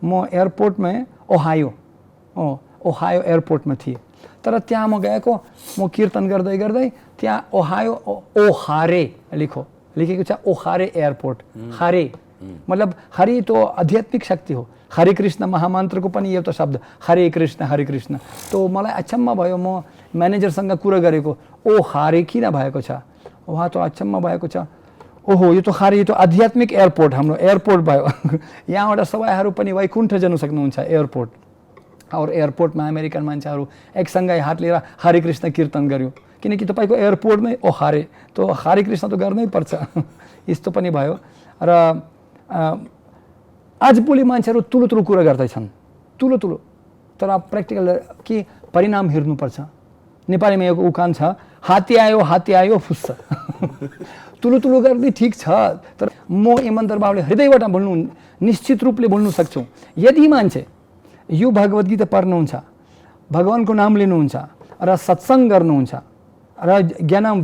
म एयरपोर्टमा ओहायो एयरपोर्टमा थिएँ, तर त्यहाँ म गएको, म कीर्तन गर्दै त्यहाँ ओहारे लेखेको छ। ओहारे एयरपोर्ट, हरे मतलब हरि तो आध्यात्मिक शक्ति हो। हरे कृष्ण महामन्त्रको पनि एउटा शब्द हरे कृष्ण। तो मलाई अचम्म भयो। म म्यानेजरसँग कुरा गरेको, ओ हरे किन भएको छ? उहाँ त अचम्म भएको छ, ओहो यो त हरे, यो त आध्यात्मिक एयरपोर्ट, हाम्रो एयरपोर्ट भयो। यहाँबाट सवाईहरू पनि वैकुण्ठ जानु सक्नुहुन्छ एयरपोर्ट। और एयरपोर्टमा अमेरिकन मान्छेहरू एकसँगै हात लिएर हरे कृष्ण कीर्तन गर्यो, किनकि तपाईँको एयरपोर्टमै ओ हरे, तो हरे कृष्ण त गर्नै पर्छ। यस्तो पनि भयो। र आजभोलि मान्छेहरू ठुलो कुरा गर्दैछन्, ठुलो, तर प्र्याक्टिकल के परिणाम हेर्नुपर्छ। नेपालीमा यो उखान छ, हात्ती आयो फुस्छ। ठुलो गर्ने ठिक छ, तर म इमानदार भावले हृदयबाट बोल्नु, निश्चित रूपले बोल्नु सक्छु। यदि मान्छे यो भगवत गीता पढ्नुहुन्छ, भगवानको नाम लिनुहुन्छ र सत्सङ्ग गर्नुहुन्छ र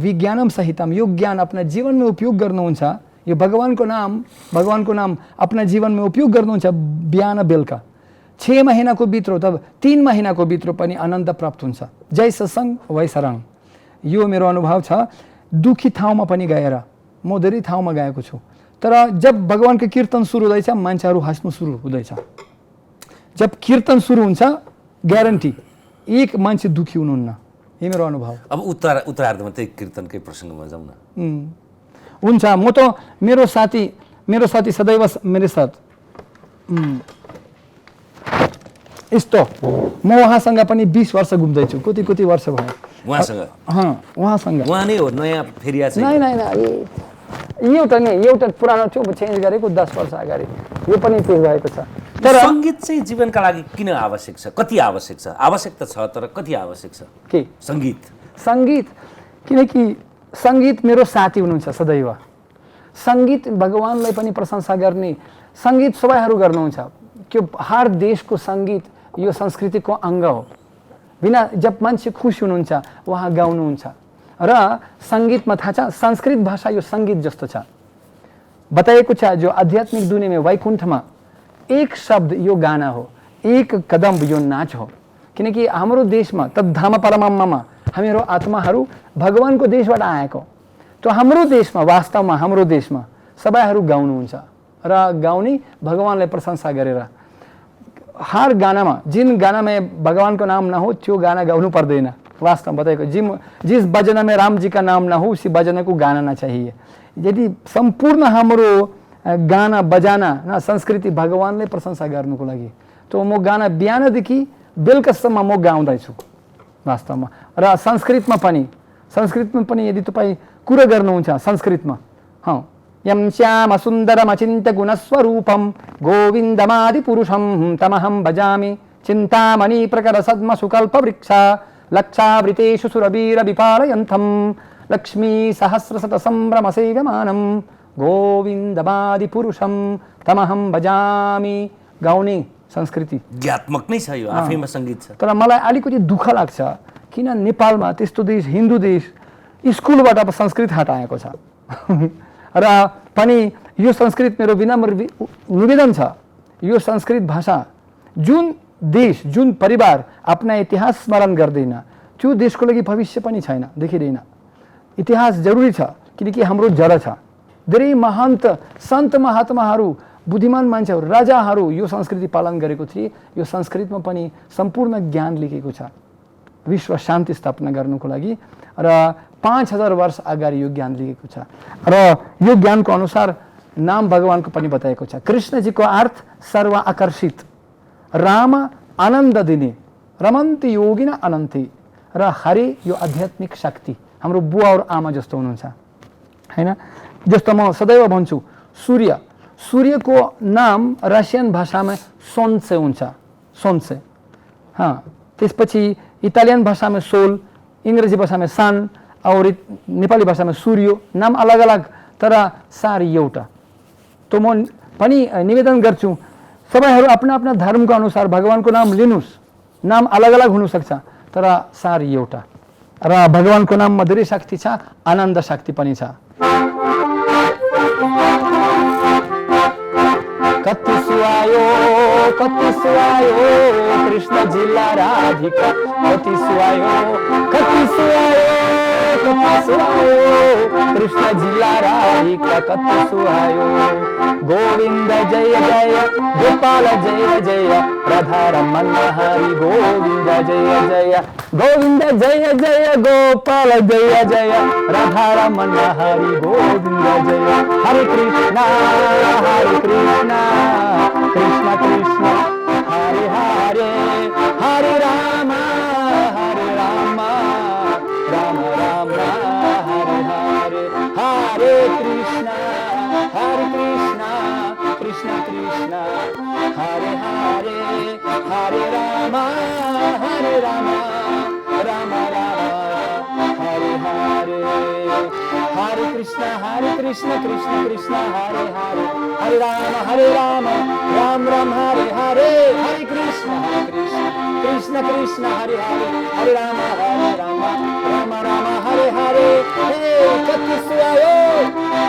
विज्ञानम सहितम, यो ज्ञान आफ्ना जीवनमा उपयोग गर्नुहुन्छ, यो भगवानको नाम आफ्ना जीवनमा उपयोग गर्नुहुन्छ बिहान बेलुका, 6 महिनाको भित्र तब 3 महिनाको भित्र पनि आनन्द प्राप्त हुन्छ। जय सत्सङ्ग वै सरङ। यो मेरो अनुभव छ। दुखी ठाउँमा पनि गएर, म धेरै ठाउँमा गएको छु, तर जब भगवानको कीर्तन सुरु हुँदैछ मान्छेहरू हाँस्नु सुरु हुँदैछ। जब कीर्तन सुरु हुन्छ ग्यारेन्टी एक मान्छे दुखी हुनुहुन्न। यो मेरो अनुभव। अब उत्तरार्धमा त्यही कीर्तनकै प्रसङ्गमा जाउँ न। हुन्छ। म त मेरो साथी सदैव मेरो साथ यस्तो, म उहाँसँग पनि 20 वर्ष घुम्दैछु। कति वर्ष भयो उहाँसँग। उहाँ नै हो नयाँ फेरिया चाहिँ? नै एउटा पुरानो थियो, चेन्ज गरेको 10 वर्ष अगाडि। यो पनि चेन्ज भएको छ। तर सङ्गीत चाहिँ जीवनका लागि किन आवश्यक छ, कति आवश्यक छ? आवश्यक त छ, तर कति आवश्यक छ के सङ्गीत? किनकि सङ्गीत मेरो साथी हुनुहुन्छ सदैव। सङ्गीत भगवानलाई पनि प्रशंसा गर्ने, सङ्गीत सबैहरू गर्नुहुन्छ। त्यो हर देशको सङ्गीत यो संस्कृतिको अङ्ग हो। बिना जब मान्छे खुसी हुनुहुन्छ उहाँ गाउनुहुन्छ। र सङ्गीतमा थाहा छ, संस्कृत भाषा यो सङ्गीत जस्तो छ। बताइएको छ जो आध्यात्मिक दुनियाँमा वैकुण्ठमा एक शब्द यो गाना हो, एक कदम यो नाच हो। किनकि हाम्रो देशमा तद्धाम परमम्ममा हामीहरू आत्माहरू भगवानको देशबाट आएको। तो हाम्रो देशमा वास्तवमा हाम्रो देशमा सबैहरू गाउनुहुन्छ र गाउने भगवानलाई प्रशंसा गरेर। हर गानामा जिन गानामा भगवानको नाम न हो त्यो गाना गाउनु पर्दैन। वास्तव बताएको जिस भजन में राम जी का नाम न हो उसी भजन को गाना न चाहिए। यदि सम्पूर्ण हाम्रो गाना बजाना न संस्कृति भगवानले प्रशंसा गर्नुको लागि, तो म गाना बिहानदेखि बेलुकासम्म म गाउँदैछु वास्तवमा। र संस्कृतमा पनि यदि तपाईँ कुरा गर्नुहुन्छ संस्कृतमा, यम श्याम सुन्दरम अचिन्त्य गुणस्वरूपम गोविन्दमादि पुरुषम तमहं भजामि चिन्तामणि प्रकर सद्म सुकल्प वृक्ष लक्षावृतेषु सुरवीर विपालयन्थम लक्ष्मी सहस्रशत संभ्रम सेव्यमानं गोविन्दमादि पुरुषम तमहं भजामि। गाउने संस्कृति ज्ञात्मक नै छ, यो आफैमा सङ्गीत छ। तर मलाई अलिकति दुःख लाग्छ किन नेपालमा त्यस्तो देश, हिन्दू देश, स्कुलबाट संस्कृत हटाएको छ। र पनि यो संस्कृत मेरो विनम्र निवेदन छ, यो संस्कृत भाषा जुन देश जुन परिवार आफ्ना इतिहास स्मरण गर्दैन त्यो देशको लागि भविष्य पनि छैन, देखिँदैन। इतिहास जरुरी छ किनकि हाम्रो जड छ। धेरै महन्त सन्त महात्माहरू, बुद्धिमान मान्छेहरू, राजाहरू यो संस्कृति पालन गरेको थिए। यो संस्कृतमा पनि सम्पूर्ण ज्ञान लेखेको छ विश्व शान्ति स्थापना गर्नुको लागि। र 5000 वर्ष अगाडि यो ज्ञान लेखेको छ। र यो ज्ञानको अनुसार नाम भगवानको पनि बताएको छ। कृष्णजीको अर्थ सर्व आकर्षित, राम आनन्द दिने, रमन्ति योगिना अनन्ति, र हरे यो आध्यात्मिक शक्ति। हाम्रो बुवा और आमा जस्तो हुनुहुन्छ हैन। जस्तो म सदैव भन्छु सूर्यको नाम रसियन भाषामा सोन्से हुन्छ, सोन्से। त्यसपछि इटालियन भाषामा सोल, इङ्ग्रेजी भाषामा सन और नेपाली भाषामा सूर्य। नाम अलग अलग तर सार एउटा। तो म पनि निवेदन गर्छु सबैहरू आफ्ना आफ्ना धर्मको अनुसार भगवानको नाम लिनुस्। नाम अलग अलग हुन सक्छ तर सार एउटा। र भगवानको नाममा धेरै शक्ति छ, आनन्द शक्ति पनि छ। कति सुहायो कृष्ण जिल्ला राधिका, कति सुहायो कृष्ण जिल्ला राधिका, कति सुहायो। गोविंद जय जय गोपाल जय जय राधारमण हरि गोविंद जय जय, गोविंद जय जय गोपाल जय जय राधारमण हरि गोविंद जय। हरे कृष्णा कृष्ण कृष्ण हरे हरे, हरे राम राम राम हरे हरे। हरे कृष्णा कृष्ण कृष्ण हरे हरे, हरे राम राम राम हरे हरे। हरे कृष्ण कृष्ण कृष्ण हरे हरे, हरे राम राम राम हरे हरे। हरे कृष्ण कृष्ण कृष्ण हरे हरे, हरे राम राम राम हरे हरे।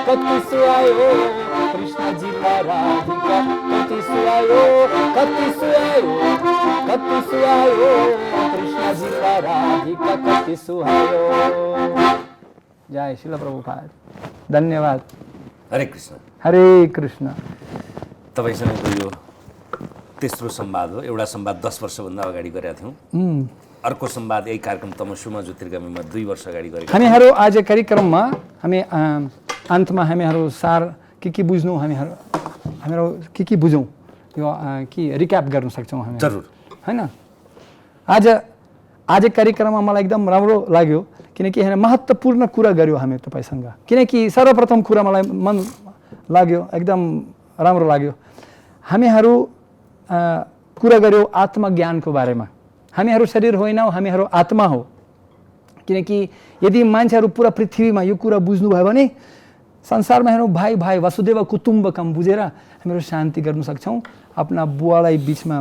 कति सुहायो कृष्ण जिल्ला राधिका, कति सुहायो कृष्ण जिल्ला राधिका, कति सुहायो। जय शिल प्रभुपाद। धन्यवाद। हरे कृष्ण। हरे कृष्ण। तपाईँसँगको यो तेस्रो संवाद हो। एउटा संवाद 10 वर्षभन्दा अगाडि गरेका थियौँ। अर्को संवाद यही कार्यक्रम तमसुमा ज्योतिर्गामीमा 2 वर्ष अगाडि गरेका। हामीहरू आज कार्यक्रममा हामी अन्तमा हामीहरू सार के बुझ्नु, हामीहरू के बुझौँ यो के रिक्याप गर्न सक्छौँ हामी? जरुर हैन। आज कार्यक्रममा मलाई एकदम राम्रो लाग्यो किनकि यहाँ महत्त्वपूर्ण कुरा गर्यो हामी तपाईसँग। किनकि सर्वप्रथम कुरा मलाई मन लाग्यो, एकदम राम्रो लाग्यो। हामीहरू कुरा गर्यो आत्मज्ञानको बारेमा। हामीहरू शरीर होइनौँ, हामीहरू आत्मा हो। किनकि यदि मान्छेहरू पुरा पृथ्वीमा यो कुरा बुझ्नुभयो भने संसारमा हेर्नु भाइ भाइ वसुदेव कुटुम्बकम बुझेर हामीहरू शान्ति गर्न सक्छौँ आफ्ना बुवालाई बिचमा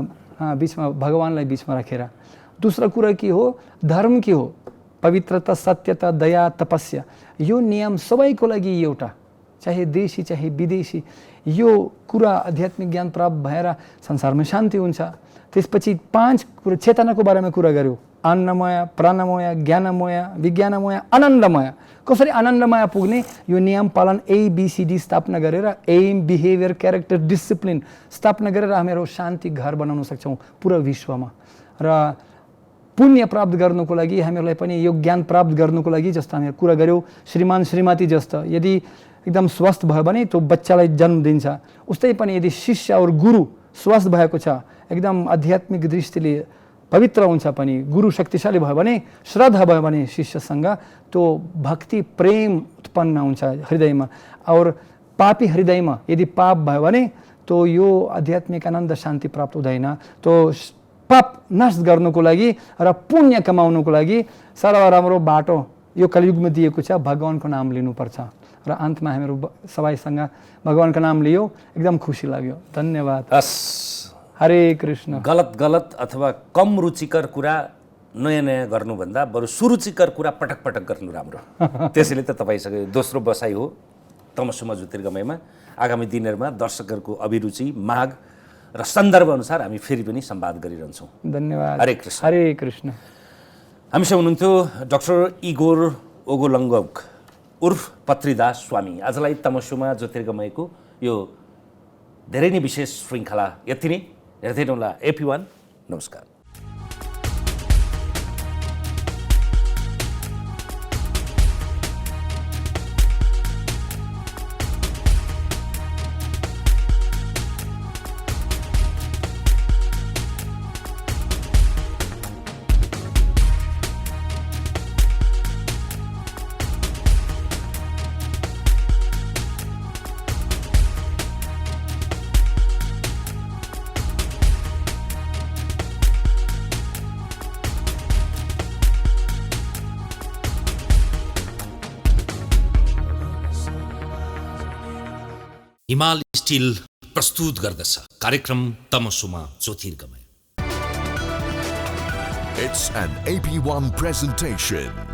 भगवानलाई बिचमा राखेर। दोस्रो कुरा के हो? धर्म के हो? पवित्रता, सत्यता, दया, तपस्या। यो नियम सबैको लागि एउटा, चाहे देशी चाहे विदेशी। यो कुरा आध्यात्मिक ज्ञान प्राप्त भएर संसारमा शान्ति हुन्छ। त्यसपछि 5 कुरा चेतनाको बारेमा कुरा गर्यो। अन्नमय, प्राणमय, ज्ञानमय, विज्ञानमय, आनन्दमय। कसरी आनन्दमय पुग्ने? यो नियम पालन ABCD स्थापना गरेर, एम, बिहेभियर, क्यारेक्टर, डिसिप्लिन स्थापना गरेर हामीहरू शान्ति घर बनाउन सक्छौँ पुरा विश्वमा। र पुण्य प्राप्त गर्नुको लागि हामीहरूलाई पनि यो ज्ञान प्राप्त गर्नुको लागि जस्तो हामी कुरा गऱ्यौँ, श्रीमान श्रीमती जस्तो यदि एकदम स्वस्थ भयो भने त्यो बच्चालाई जन्म दिन्छ। उस्तै पनि यदि शिष्य और गुरु स्वस्थ भएको छ, एकदम आध्यात्मिक दृष्टिले पवित्र हुन्छ पनि, गुरु शक्तिशाली भयो भने, श्रद्धा भयो भने शिष्यसँग, त्यो भक्ति प्रेम उत्पन्न हुन्छ हृदयमा। और पापी हृदयमा यदि पाप भयो भने तो यो आध्यात्मिक आनन्द शान्ति प्राप्त हुँदैन। तो पाप नाश गर्नुको लागि र पुण्य कमाउनुको लागि सर्वराम्रो बाटो यो कलियुगमा दिएको छ, भगवानको नाम लिनुपर्छ। र अन्तमा हामीहरू सबैसँग भगवानको नाम लियो, एकदम खुसी लाग्यो। धन्यवाद। हरे कृष्ण। गलत अथवा कम रुचिकर कुरा नयाँ नयाँ गर्नुभन्दा बरु सुरुचिकर कुरा पटक पटक गर्नु राम्रो। त्यसैले त तपाईँसँग दोस्रो बसाइ हो तमसुमा ज्योतिर्गमयमा। आगामी दिनहरूमा दर्शकहरूको अभिरुचि, माग र सन्दर्भ अनुसार हामी फेरि पनि संवाद गरिरहन्छौँ। धन्यवाद। हरे कृष्ण। हरे कृष्ण। हामीसँग हुनुहुन्थ्यो डाक्टर इगोर ओगोलङ्गोक उर्फ पत्रीदास स्वामी। आजलाई तमसुमा ज्योतिर्गमयको यो धेरै नै विशेष श्रृङ्खला यति नै। हेर्दै नहोला AP1। नमस्कार। हिमाल स्टिल प्रस्तुत गर्दछ कार्यक्रम तमसुमा ज्योतिर्गमय। It's an AP1 presentation.